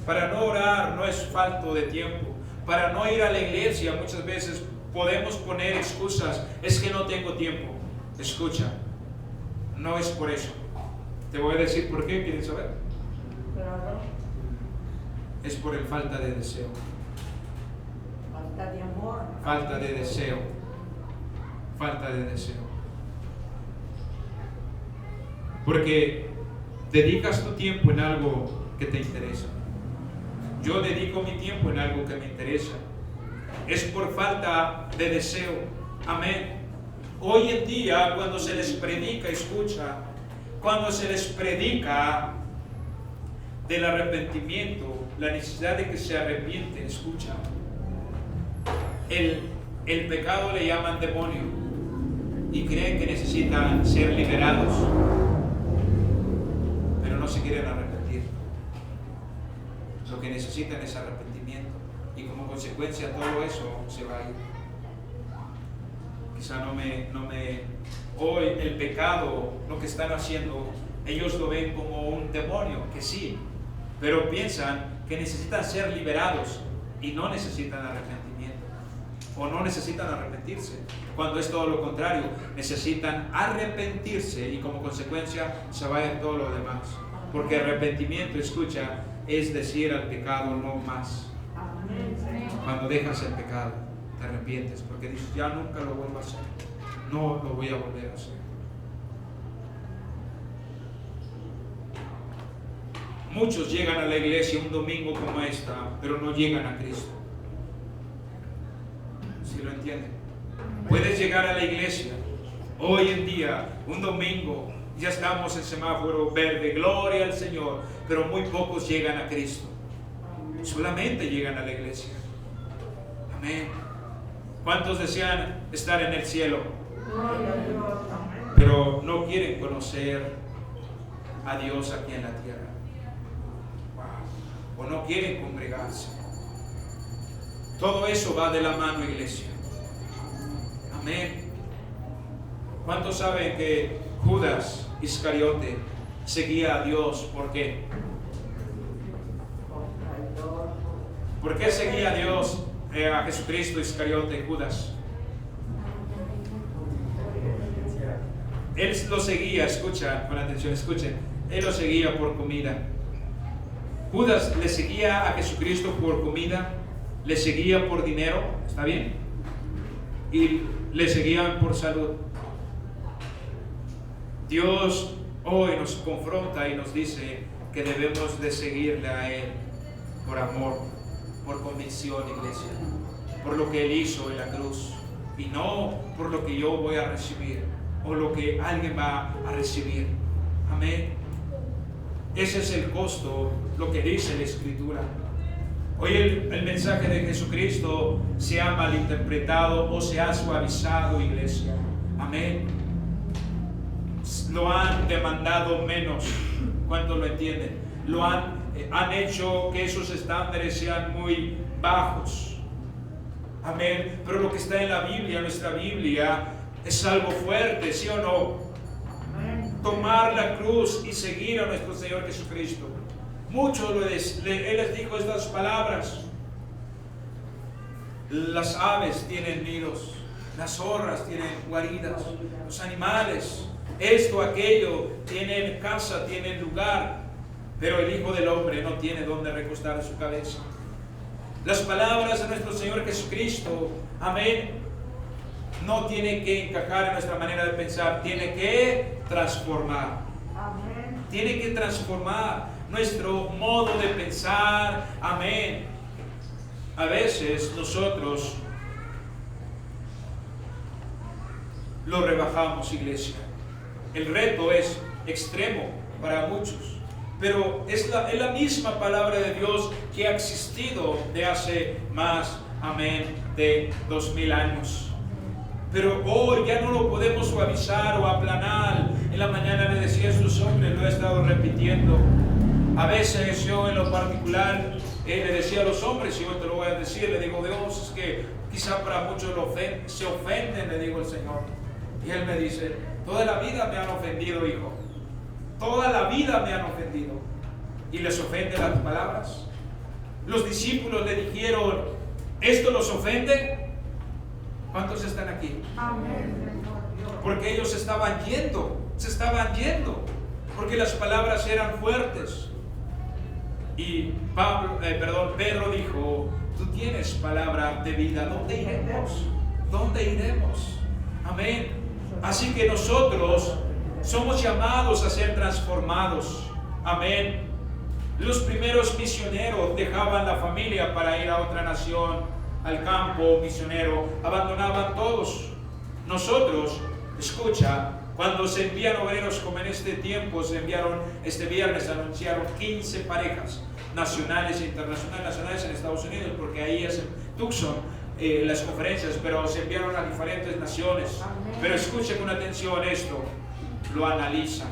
para no orar no es falta de tiempo. Para no ir a la iglesia muchas veces podemos poner excusas. Es que no tengo tiempo. Escucha, no es por eso. Te voy a decir por qué. ¿Quieren saber? Es por el falta de deseo. Falta de amor. Falta de deseo. Falta de deseo. Porque dedicas tu tiempo en algo que te interesa. Yo dedico mi tiempo en algo que me interesa. Es por falta de deseo. Amén. Hoy en día, cuando se les predica, escucha, cuando se les predica del arrepentimiento, la necesidad de que se arrepienten, escucha, el pecado le llaman demonio y creen que necesitan ser liberados, pero no se quieren arrepentir. Lo que necesitan es arrepentimiento y como consecuencia todo eso se va a ir. Quizá hoy el pecado, lo que están haciendo, ellos lo ven como un demonio, que sí, pero piensan que necesitan ser liberados y no necesitan arrepentimiento o no necesitan arrepentirse, cuando es todo lo contrario. Necesitan arrepentirse y como consecuencia se vaya todo lo demás, porque arrepentimiento, escucha, es decir al pecado no más. Cuando dejas el pecado te arrepientes porque dices, ya nunca lo vuelvo a hacer, no lo voy a volver a hacer. Muchos llegan a la iglesia un domingo como esta, pero no llegan a Cristo. ¿Sí lo entienden? Puedes llegar a la iglesia hoy en día, un domingo, ya estamos en semáforo verde, gloria al Señor, pero muy pocos llegan a Cristo. Solamente llegan a la iglesia. Amén. ¿Cuántos desean estar en el cielo? Pero no quieren conocer a Dios aquí en la tierra. O no quieren congregarse. Todo eso va de la mano, iglesia. Amén. ¿Cuántos saben que Judas Iscariote seguía a Dios? ¿Por qué? ¿Por qué seguía a Dios, a Jesucristo Iscariote, Judas? Él lo seguía, escucha con atención, escuchen. Él lo seguía por comida. Judas le seguía a Jesucristo por comida, le seguía por dinero, ¿está bien? Y le seguían por salud. Dios hoy nos confronta y nos dice que debemos de seguirle a Él por amor, por convicción, iglesia, por lo que Él hizo en la cruz y no por lo que yo voy a recibir o lo que alguien va a recibir. Amén. Ese es el costo, lo que dice la Escritura. Hoy el mensaje de Jesucristo se ha malinterpretado o se ha suavizado, iglesia. Amén. Lo han demandado menos. ¿Cuántos lo entienden? Han hecho que esos estándares sean muy bajos. Amén. Pero lo que está en la Biblia, nuestra Biblia, es algo fuerte, ¿sí o no? Tomar la cruz y seguir a nuestro Señor Jesucristo. Muchos Él les dijo estas palabras. Las aves tienen nidos, las zorras tienen guaridas, los animales, esto, aquello, tienen casa, tienen lugar, pero el Hijo del Hombre no tiene donde recostar su cabeza. Las palabras de nuestro Señor Jesucristo, amén, no tiene que encajar en nuestra manera de pensar, tiene que transformar. Amén. Tiene que transformar nuestro modo de pensar. Amén. A veces nosotros lo rebajamos, iglesia. El reto es extremo para muchos. pero es la misma palabra de Dios que ha existido de hace más, amén, de 2000 años. Pero hoy ya no lo podemos suavizar o aplanar. En la mañana me decía estos hombres, lo he estado repitiendo. A veces yo en lo particular le decía a los hombres, y hoy te lo voy a decir, le digo, Dios, es que quizá para muchos se ofenden, le digo al Señor. Y Él me dice, toda la vida me han ofendido, hijo. Toda la vida me han ofendido. ¿Y les ofenden las palabras? Los discípulos le dijeron, ¿esto los ofende? ¿Cuántos están aquí? Amén. Porque ellos se estaban yendo, porque las palabras eran fuertes. Y Pedro dijo, tú tienes palabra de vida, ¿dónde iremos? ¿Dónde iremos? Amén. Así que nosotros somos llamados a ser transformados. Amén. Los primeros misioneros dejaban la familia para ir a otra nación, al campo misionero, abandonaban todos. Nosotros, escucha, cuando se envían obreros como en este tiempo, se enviaron este viernes, anunciaron 15 parejas nacionales e internacionales, nacionales en Estados Unidos, porque ahí es en Tucson las conferencias, pero se enviaron a diferentes naciones. Pero escuchen con atención esto, lo analizan.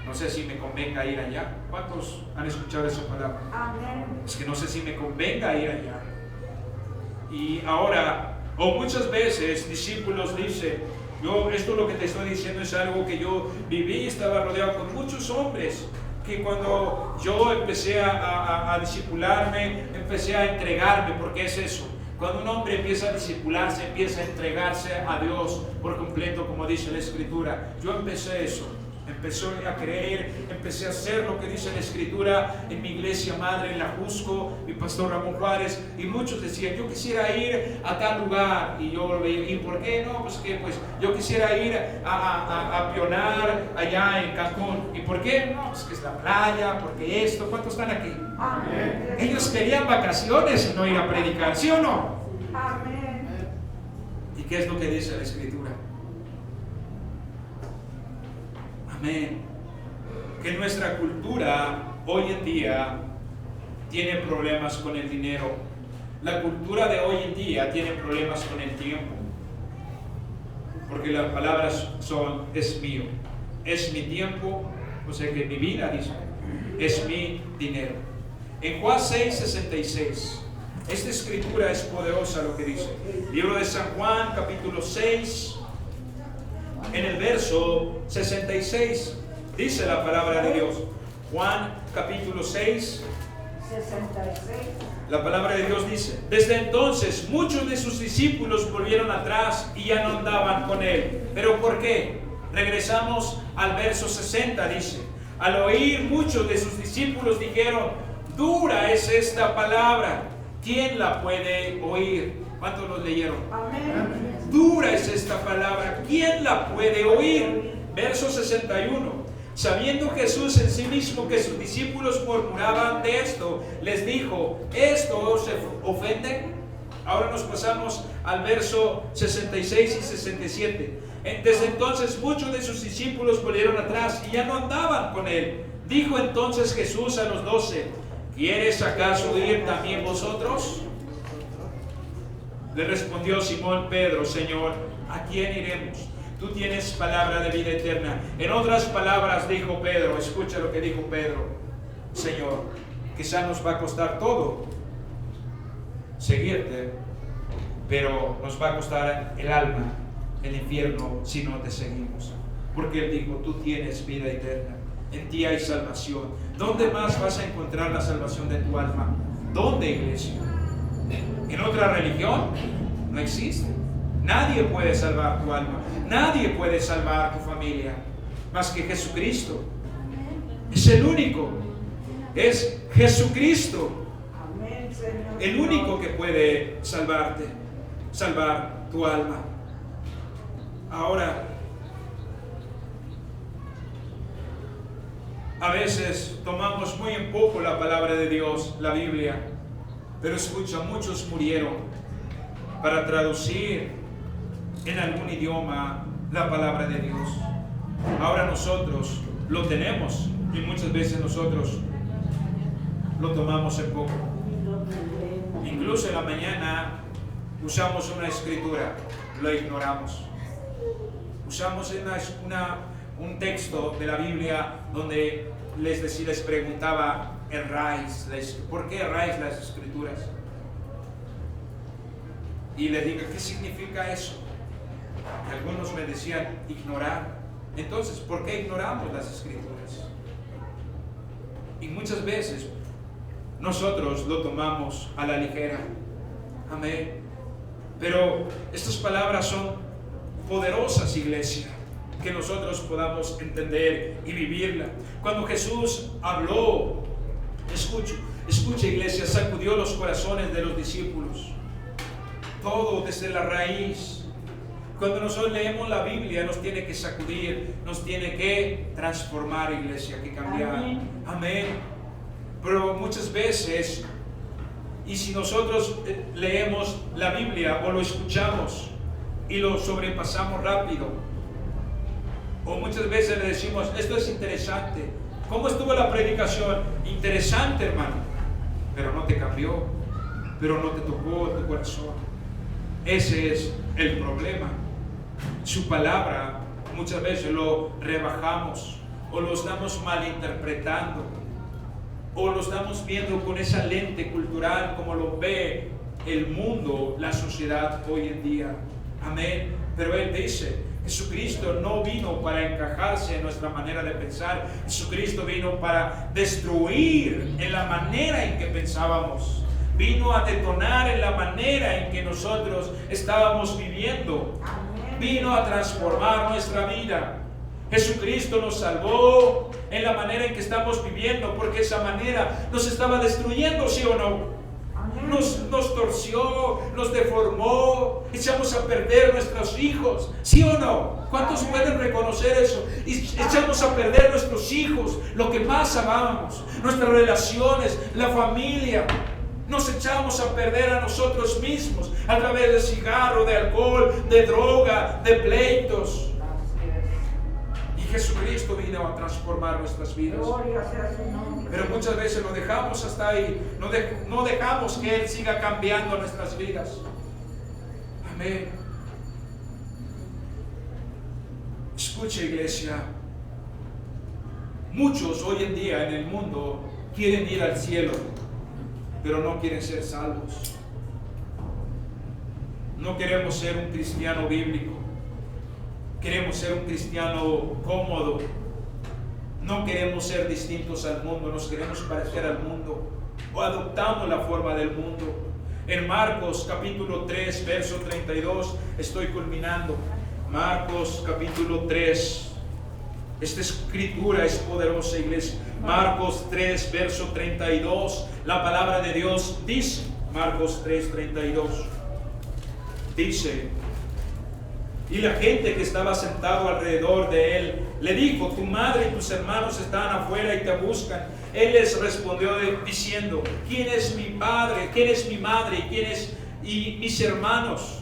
No sé si me convenga ir allá. ¿Cuántos han escuchado esa palabra? Amén. Es que no sé si me convenga ir allá. Y ahora, o muchas veces discípulos dicen, esto lo que te estoy diciendo es algo que yo viví, estaba rodeado con muchos hombres, que cuando yo empecé a discipularme, empecé a entregarme, porque es eso. Cuando un hombre empieza a discipularse, empieza a entregarse a Dios por completo, como dice la Escritura. Yo empecé eso. Empecé a creer, empecé a hacer lo que dice la Escritura en mi iglesia madre en La Jusco, mi pastor Ramón Juárez, y muchos decían, yo quisiera ir a tal lugar, y yo lo veía, ¿y por qué no? Pues yo quisiera ir a pionar allá en Cancún, ¿y por qué? No, pues que es la playa, porque esto. ¿Cuántos están aquí? Amén. Ellos querían vacaciones y no ir a predicar, ¿sí o no? Amén. ¿Y qué es lo que dice la Escritura? Amén. Que nuestra cultura hoy en día tiene problemas con el dinero. La cultura de hoy en día tiene problemas con el tiempo. Porque las palabras son, es mío, es mi tiempo, o sea que mi vida, dice, es mi dinero. En Juan 6:66, esta escritura es poderosa lo que dice. Libro de San Juan, capítulo 6. En el verso 66 dice la palabra de Dios. Juan capítulo 6, 66. la palabra de Dios dice, desde entonces muchos de sus discípulos volvieron atrás y ya no andaban con él. ¿Pero por qué? Regresamos al verso 60, dice, al oír muchos de sus discípulos dijeron, dura es esta palabra, ¿quién la puede oír? ¿Cuántos los leyeron? Amén. Dura es esta palabra, ¿quién la puede oír? Verso 61. Sabiendo Jesús en sí mismo que sus discípulos murmuraban de esto, les dijo, ¿esto os ofende? Ahora nos pasamos al verso 66 y 67. Desde entonces muchos de sus discípulos volvieron atrás y ya no andaban con él. Dijo entonces Jesús a los 12, ¿quieres acaso ir también vosotros? Le respondió Simón Pedro, Señor, ¿a quién iremos? Tú tienes palabra de vida eterna. En otras palabras dijo Pedro, escucha lo que dijo Pedro, Señor, quizá nos va a costar todo seguirte, pero nos va a costar el alma, el infierno, si no te seguimos. Porque él dijo, tú tienes vida eterna, en ti hay salvación. ¿Dónde más vas a encontrar la salvación de tu alma? ¿Dónde, iglesia? ¿En otra religión? No existe. Nadie puede salvar tu alma, nadie puede salvar tu familia, más que Jesucristo. Es el único, es Jesucristo, Amén, Señor. el único que puede salvarte, salvar tu alma. Ahora, a veces tomamos muy en poco la palabra de Dios, la Biblia, pero escucha, muchos murieron para traducir en algún idioma la palabra de Dios. Ahora nosotros lo tenemos Y muchas veces nosotros lo tomamos en poco. Incluso en la mañana usamos una escritura, lo ignoramos. Usamos un texto de la Biblia donde les preguntaba erráis, ¿por qué erráis las escrituras? Y les digo, ¿qué significa eso? Y algunos me decían, ignorar. Entonces, ¿por qué ignoramos las escrituras? Y muchas veces nosotros lo tomamos a la ligera. Amén. Pero estas palabras son poderosas, iglesia, que nosotros podamos entender y vivirla. Cuando Jesús habló, escucha, iglesia, sacudió los corazones de los discípulos. Todo desde la raíz. Cuando nosotros leemos la Biblia, nos tiene que sacudir, nos tiene que transformar, iglesia, que cambiar. Amén. Pero muchas veces, y si nosotros leemos la Biblia o lo escuchamos y lo sobrepasamos rápido, o muchas veces le decimos, esto es interesante. ¿Cómo estuvo la predicación? Interesante, hermano, pero no te cambió, pero no te tocó tu corazón. Ese es el problema. Su palabra muchas veces lo rebajamos o lo estamos malinterpretando o lo estamos viendo con esa lente cultural como lo ve el mundo, la sociedad hoy en día. Amén. Pero Él dice, Jesucristo no vino para encajarse en nuestra manera de pensar. Jesucristo vino para destruir en la manera en que pensábamos. Vino a detonar en la manera en que nosotros estábamos viviendo. Vino a transformar nuestra vida. Jesucristo nos salvó en la manera en que estamos viviendo, porque esa manera nos estaba destruyendo, ¿sí o no? Nos torció, nos deformó, echamos a perder nuestros hijos, ¿sí o no? ¿Cuántos pueden reconocer eso? Echamos a perder nuestros hijos, lo que más amábamos, nuestras relaciones, la familia. Nos echamos a perder a nosotros mismos a través de cigarro, de alcohol, de droga, de pleitos. Y Jesucristo vino a transformar nuestras vidas. Pero muchas veces lo dejamos hasta ahí. No dejamos que Él siga cambiando nuestras vidas. Amén. Escuche, iglesia. Muchos hoy en día en el mundo quieren ir al cielo, pero no quieren ser salvos. No queremos ser un cristiano bíblico. Queremos ser un cristiano cómodo. No queremos ser distintos al mundo. Nos queremos parecer al mundo. O adoptamos la forma del mundo. En Marcos capítulo 3, verso 32, estoy culminando. Marcos capítulo 3. Esta escritura es poderosa, iglesia. Marcos 3, verso 32. La palabra de Dios dice, Marcos 3, 32. Dice, y la gente que estaba sentado alrededor de él le dijo, tu madre y tus hermanos están afuera y te buscan. Él les respondió diciendo, ¿quién es mi padre? ¿Quién es mi madre? ¿Y mis hermanos?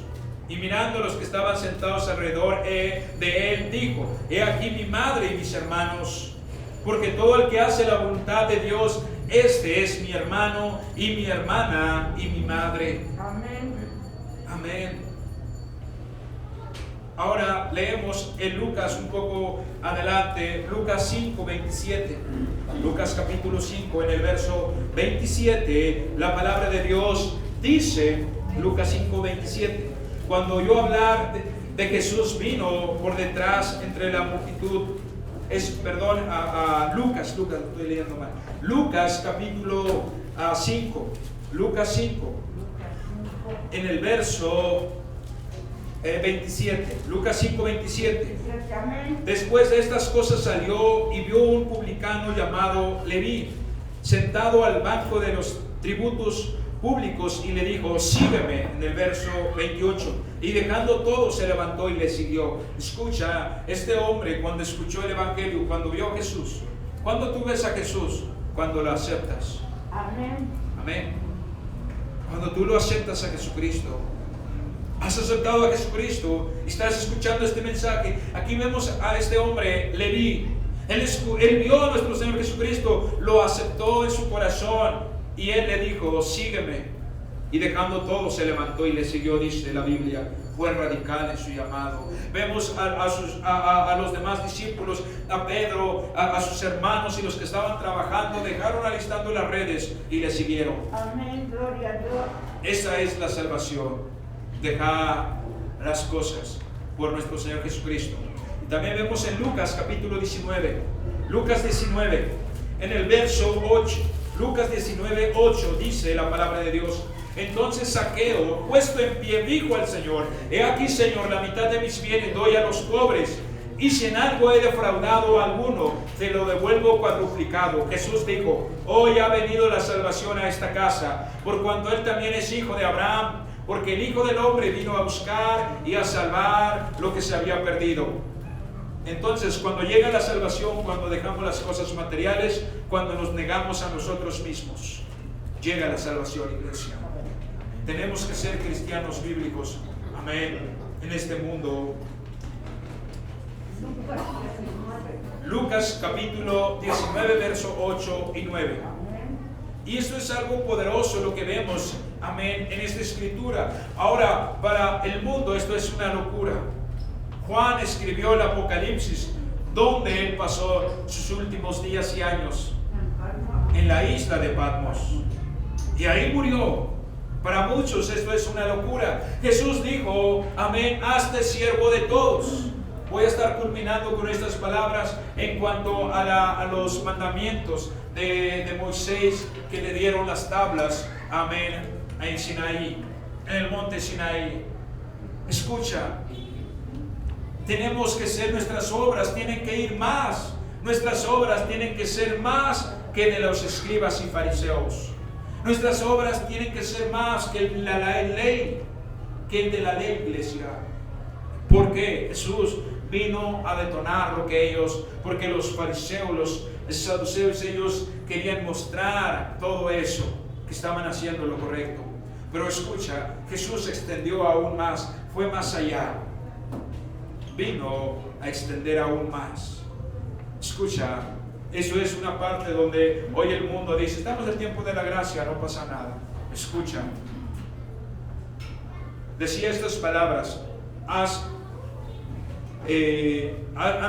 Y mirando a los que estaban sentados alrededor de él, dijo, he aquí mi madre y mis hermanos, porque todo el que hace la voluntad de Dios, este es mi hermano y mi hermana y mi madre. Amén. Amén. Ahora leemos en Lucas un poco adelante, Lucas 5, 27. Lucas capítulo 5, en el verso 27, la palabra de Dios dice, Lucas 5, 27. Cuando oyó hablar de Jesús, vino por detrás entre la multitud. Lucas, estoy leyendo mal. Lucas capítulo 5. Lucas 5. En el verso 27. Lucas 5, 27. Después de estas cosas salió y vio un publicano llamado Leví, sentado al banco de los tributos públicos, y le dijo, sígueme, en el verso 28. Y dejando todo se levantó y le siguió. Escucha, este hombre cuando escuchó el evangelio, cuando vio a Jesús, ¿cuándo tú ves a Jesús? Cuando lo aceptas. Amén. Amén. Cuando tú lo aceptas a Jesucristo, has aceptado a Jesucristo, estás escuchando este mensaje. Aquí vemos a este hombre Leví. Él vio a nuestro Señor Jesucristo, lo aceptó en su corazón y Él le dijo, sígueme. Y dejando todo se levantó y le siguió, dice la Biblia. Fue radical en su llamado. Vemos a los demás discípulos, a Pedro, a sus hermanos y los que estaban trabajando, dejaron alistando las redes y le siguieron. Amén, gloria a Dios. Esa es la salvación, dejar las cosas por nuestro Señor Jesucristo. Y también vemos en Lucas capítulo 19, Lucas 19, en el verso 8, Lucas 19, 8 dice la palabra de Dios. Entonces Zaqueo, puesto en pie, dijo al Señor, he aquí, Señor, la mitad de mis bienes doy a los pobres, y si en algo he defraudado a alguno, te lo devuelvo cuadruplicado. Jesús dijo, hoy ha venido la salvación a esta casa, por cuanto él también es hijo de Abraham, porque el Hijo del Hombre vino a buscar y a salvar lo que se había perdido. Entonces, cuando llega la salvación, cuando dejamos las cosas materiales, cuando nos negamos a nosotros mismos, llega la salvación, iglesia. Tenemos que ser cristianos bíblicos, amén, en este mundo. Lucas capítulo 19, verso 8 y 9. Y esto es algo poderoso lo que vemos, amén, en esta escritura. Ahora, para el mundo esto es una locura. Juan escribió el Apocalipsis, donde él pasó sus últimos días y años, en la isla de Patmos. Y ahí murió. Para muchos esto es una locura. Jesús dijo, amén, hazte siervo de todos. Voy a estar culminando con estas palabras en cuanto a los mandamientos de Moisés, que le dieron las tablas, amén, en Sinaí, en el monte Sinaí. Escucha, tenemos que ser, nuestras obras tienen que ir más. Nuestras obras tienen que ser más que de los escribas y fariseos. Nuestras obras tienen que ser más que la ley, que el de la ley, iglesia. Porque Jesús vino a detonar lo que ellos, porque los fariseos, los saduceos, ellos querían mostrar todo eso, que estaban haciendo lo correcto. Pero escucha, Jesús extendió aún más, fue más allá. Vino a extender aún más. Escucha, eso es una parte donde hoy el mundo dice, estamos en el tiempo de la gracia, no pasa nada. Escucha, decía estas palabras, han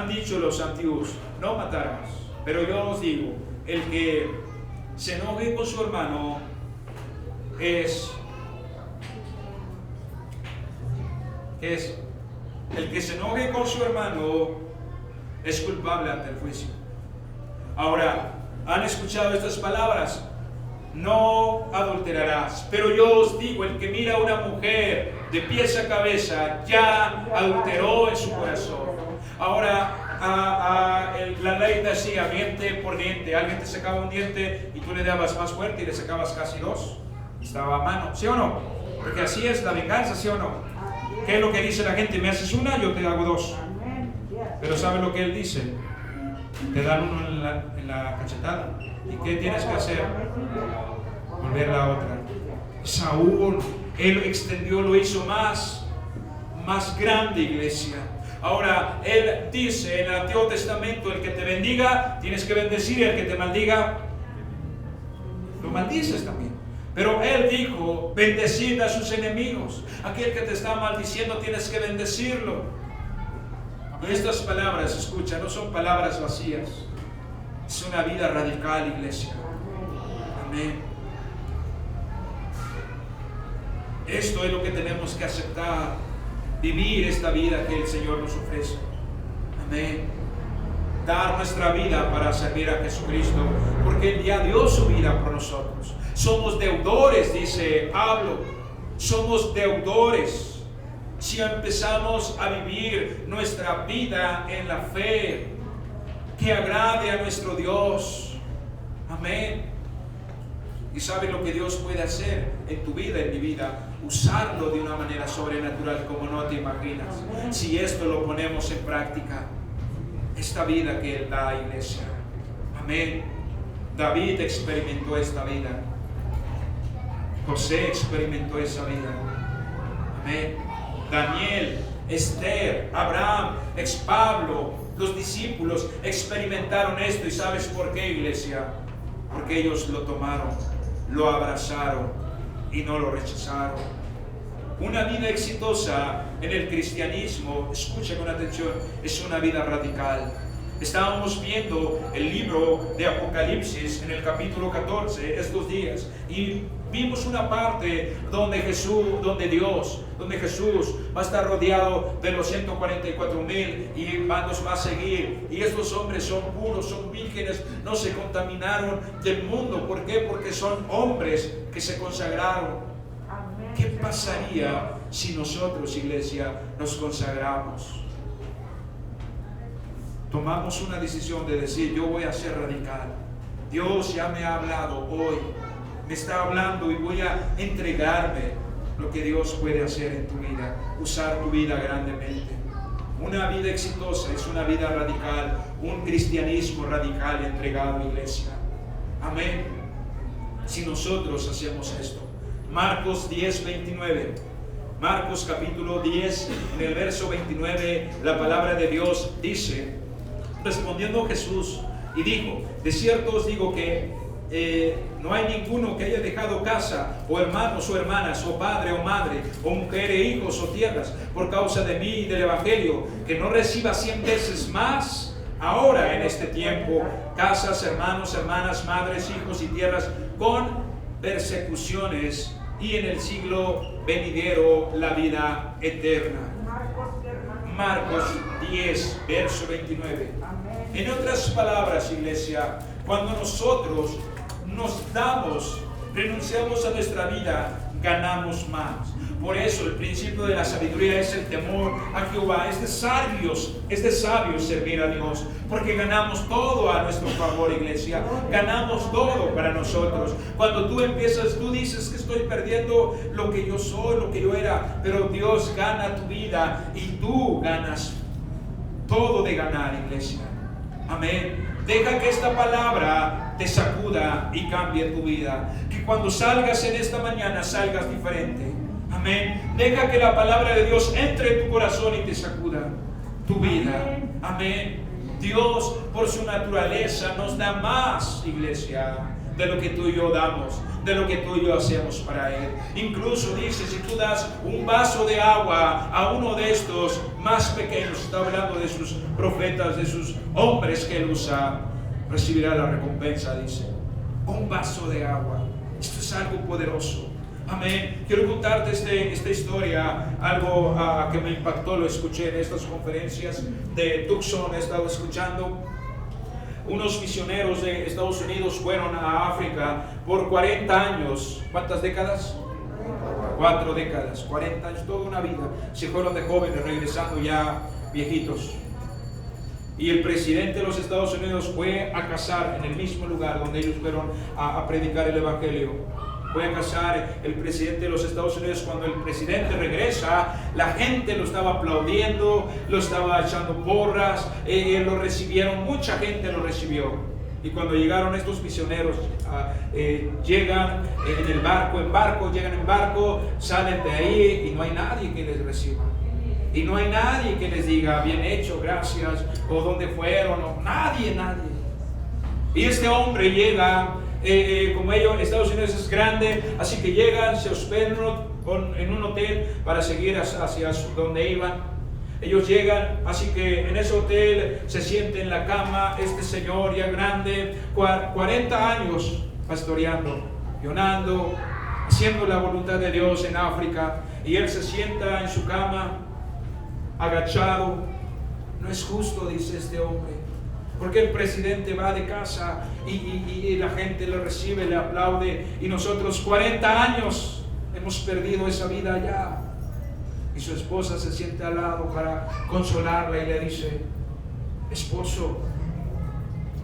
dicho los antiguos, no matarás, pero yo os digo, el que se enoje con su hermano el que se enoje con su hermano es culpable ante el juicio. Ahora, ¿han escuchado estas palabras? No adulterarás. Pero yo os digo, el que mira a una mujer de pies a cabeza ya adulteró en su corazón. Ahora, la ley decía diente por diente. Alguien te sacaba un diente y tú le dabas más fuerte y le sacabas casi dos. Estaba a mano, ¿sí o no? Porque así es la venganza, ¿sí o no? ¿Qué es lo que dice la gente? Me haces una, yo te hago dos. Pero ¿sabe lo que él dice? Te dan uno en la cachetada. ¿Y qué tienes que hacer? Volver la otra. Saúl, él extendió, lo hizo más grande, iglesia. Ahora, él dice en el Antiguo Testamento, el que te bendiga, tienes que bendecir, y el que te maldiga, lo maldices también. Pero él dijo, bendecid a sus enemigos. Aquel que te está maldiciendo, tienes que bendecirlo. Y estas palabras, escucha, no son palabras vacías. Es una vida radical, iglesia. Amén. Esto es lo que tenemos que aceptar. Vivir esta vida que el Señor nos ofrece. Amén. Dar nuestra vida para servir a Jesucristo, porque Él ya dio su vida por nosotros. Somos deudores, dice Pablo. Somos deudores. Si empezamos a vivir nuestra vida en la fe que agrade a nuestro Dios. Amén. Y sabe lo que Dios puede hacer en tu vida, en mi vida, usarlo de una manera sobrenatural como no te imaginas. Si esto lo ponemos en práctica, esta vida que Él da, iglesia. Amén. David experimentó esta vida. José experimentó esa vida. Amén. Daniel, Esther, Abraham, Pablo, Los discípulos experimentaron esto. ¿Y sabes por qué, iglesia? Porque ellos lo tomaron, lo abrazaron y no lo rechazaron. Una vida exitosa en el cristianismo, escucha con atención, es una vida radical. Estábamos viendo el libro de Apocalipsis en el capítulo 14 estos días y vimos una parte donde Jesús va a estar rodeado de los 144,000 y los va a seguir. Y estos hombres son puros, son vírgenes, no se contaminaron del mundo. ¿Por qué? Porque son hombres que se consagraron. ¿Qué pasaría si nosotros, iglesia, nos consagramos? Tomamos una decisión de decir, yo voy a ser radical. Dios ya me ha hablado hoy, me está hablando y voy a entregarme lo que Dios puede hacer en tu vida, usar tu vida grandemente. Una vida exitosa es una vida radical, un cristianismo radical y entregado, iglesia. Amén. Si nosotros hacemos esto. Marcos 10:29. Marcos capítulo 10, en el verso 29, la palabra de Dios dice: respondiendo Jesús y dijo, de cierto os digo que no hay ninguno que haya dejado casa, o hermanos o hermanas, o padre o madre, o mujer e hijos o tierras, por causa de mí y del Evangelio, que no reciba 100 veces más ahora en este tiempo, casas, hermanos, hermanas, madres, hijos y tierras, con persecuciones, y en el siglo venidero la vida eterna. Marcos 10, verso 29. En otras palabras, iglesia, cuando nosotros nos damos, renunciamos a nuestra vida, ganamos más. Por eso el principio de la sabiduría es el temor a Jehová. Es de sabios servir a Dios, porque ganamos todo a nuestro favor, iglesia. Ganamos todo para nosotros. Cuando tú dices que estoy perdiendo lo que yo soy, lo que yo era, pero Dios gana tu vida y tú ganas todo de ganar, iglesia. Amén. Deja que esta palabra te sacuda y cambie tu vida. Que cuando salgas en esta mañana salgas diferente. Amén. Deja que la palabra de Dios entre en tu corazón y te sacuda tu vida. Amén. Dios, por su naturaleza, nos da más, iglesia, de lo que tú y yo damos, de lo que tú y yo hacemos para Él. Incluso dice, si tú das un vaso de agua a uno de estos más pequeños, está hablando de sus profetas, de sus hombres que Él usa, recibirá la recompensa, dice. Un vaso de agua. Esto es algo poderoso. Amén. Quiero contarte esta historia, algo que me impactó, lo escuché en estas conferencias de Tucson, he estado escuchando. Unos misioneros de Estados Unidos fueron a África por 40 años. ¿Cuántas décadas? 4 décadas, 40 años, toda una vida. Se fueron de jóvenes, regresando ya viejitos. Y el presidente de los Estados Unidos fue a cazar en el mismo lugar donde ellos fueron a predicar el Evangelio. Fue a casar el presidente de los Estados Unidos. Cuando el presidente regresa, la gente lo estaba aplaudiendo, lo estaba echando porras, lo recibieron, mucha gente lo recibió. Y cuando llegaron estos misioneros, llegan llegan en barco, salen de ahí y no hay nadie que les reciba. Y no hay nadie que les diga, bien hecho, gracias, o dónde fueron, o nadie. Y este hombre llega. Como Estados Unidos es grande, así que llegan, se hospedan en un hotel para seguir hacia donde iban. Ellos llegan, así que en ese hotel se siente en la cama este señor ya grande, 40 años pastoreando, llorando, haciendo la voluntad de Dios en África, y él se sienta en su cama, agachado. No es justo, dice este hombre. Porque el presidente va de casa y la gente lo recibe, le aplaude, y nosotros 40 años hemos perdido esa vida allá. Y su esposa se siente al lado para consolarla y le dice, esposo,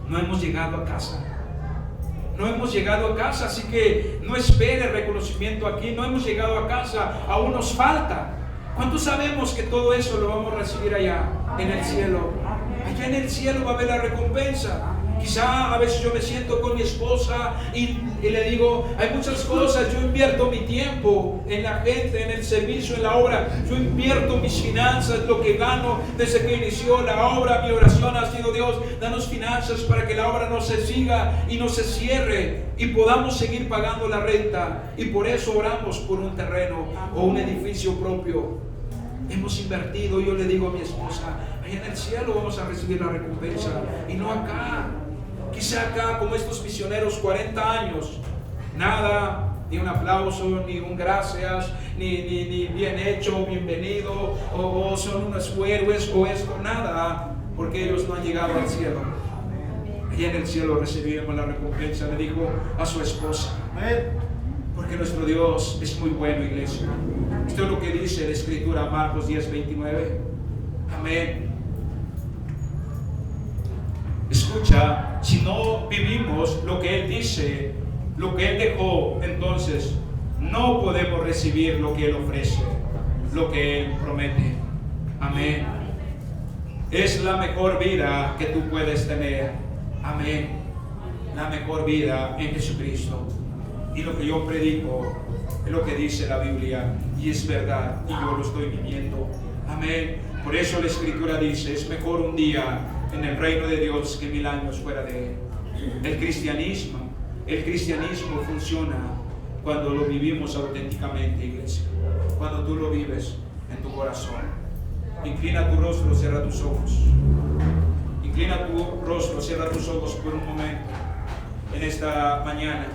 no hemos llegado a casa. No hemos llegado a casa, así que no espere reconocimiento aquí. No hemos llegado a casa, aún nos falta. ¿Cuántos sabemos que todo eso lo vamos a recibir allá en el cielo? Allá en el cielo va a haber la recompensa. Quizá a veces yo me siento con mi esposa y le digo, hay muchas cosas, yo invierto mi tiempo en la gente, en el servicio, en la obra, yo invierto mis finanzas, lo que gano desde que inició la obra. Mi oración ha sido: Dios, danos finanzas para que la obra no se siga y no se cierre y podamos seguir pagando la renta, y por eso oramos por un terreno o un edificio propio. Hemos invertido. Yo le digo a mi esposa, allá en el cielo vamos a recibir la recompensa y no acá. Quizá acá, como estos misioneros, 40 años, nada, ni un aplauso, ni un gracias, ni bien hecho, bienvenido, o son unos héroes, o esto, nada, porque ellos no han llegado al cielo. Y en el cielo recibiremos la recompensa. Le dijo a su esposa, porque nuestro Dios es muy bueno, iglesia. Esto es lo que dice la Escritura, Marcos 10:29. Amén. Escucha, si no vivimos lo que Él dice, lo que Él dejó, entonces no podemos recibir lo que Él ofrece, lo que Él promete. Amén. Es la mejor vida que tú puedes tener. Amén. La mejor vida en Jesucristo. Y lo que yo predico es lo que dice la Biblia, y es verdad, y yo lo estoy viviendo. Amén. Por eso la Escritura dice, es mejor un día en el reino de Dios que 1000 años fuera de Él. El cristianismo funciona cuando lo vivimos auténticamente, iglesia. Cuando tú lo vives en tu corazón. Inclina tu rostro, cierra tus ojos. Inclina tu rostro, cierra tus ojos por un momento. En esta mañana,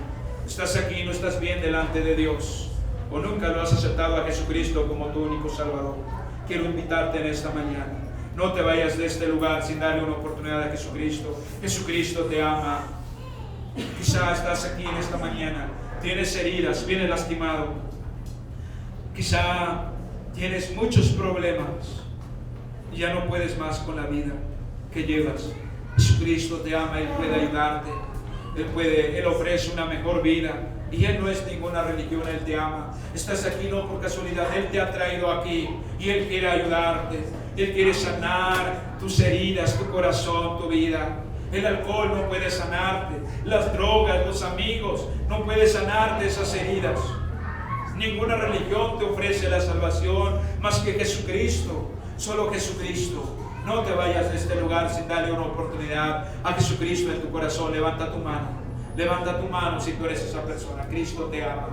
estás aquí, no estás bien delante de Dios, o nunca lo has aceptado a Jesucristo como tu único Salvador. Quiero invitarte en esta mañana. No te vayas de este lugar sin darle una oportunidad a Jesucristo. Jesucristo te ama. Quizá estás aquí en esta mañana, tienes heridas, vienes lastimado. Quizá tienes muchos problemas y ya no puedes más con la vida que llevas. Jesucristo te ama, Él puede ayudarte. Él ofrece una mejor vida. Y Él no es ninguna religión, Él te ama. Estás aquí no por casualidad, Él te ha traído aquí y Él quiere ayudarte. Él quiere sanar tus heridas, tu corazón, tu vida. El alcohol no puede sanarte, las drogas, los amigos no pueden sanarte esas heridas. Ninguna religión te ofrece la salvación más que Jesucristo, solo Jesucristo. No te vayas de este lugar sin darle una oportunidad a Jesucristo en tu corazón. Levanta tu mano si tú eres esa persona. Cristo te ama.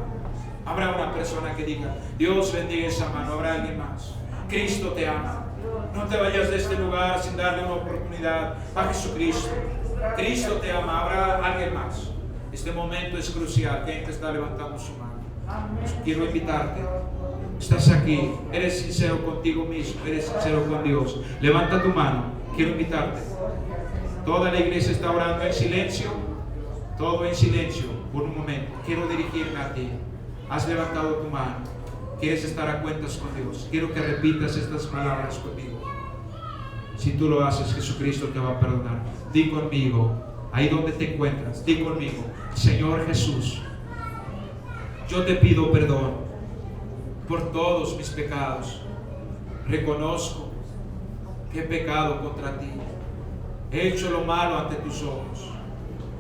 Habrá una persona que diga, Dios bendiga esa mano. Habrá alguien más. Cristo te ama. No te vayas de este lugar sin darle una oportunidad a Jesucristo. Cristo te ama. Habrá alguien más. Este momento es crucial. ¿Quién te está levantando su mano? Quiero invitarte. Estás aquí, eres sincero contigo mismo, eres sincero con Dios. Levanta tu mano. Quiero invitarte. Toda la iglesia está orando en silencio. Todo en silencio por un momento. Quiero dirigirme a ti. Has levantado tu mano. Quieres estar a cuentas con Dios. Quiero que repitas estas palabras conmigo. Si tú lo haces, Jesucristo te va a perdonar. Di conmigo, ahí donde te encuentras, di conmigo, Señor Jesús, yo te pido perdón por todos mis pecados. Reconozco que he pecado contra ti. He hecho lo malo ante tus ojos.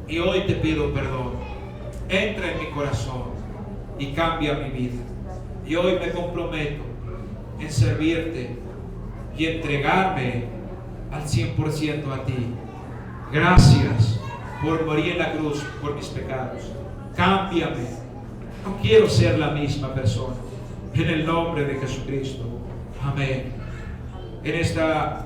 Y hoy te pido perdón. Entra en mi corazón y cambia mi vida. Y hoy me comprometo en servirte y entregarme al 100% a ti. Gracias por morir en la cruz por mis pecados. Cámbiame. No quiero ser la misma persona. En el nombre de Jesucristo. Amén. En esta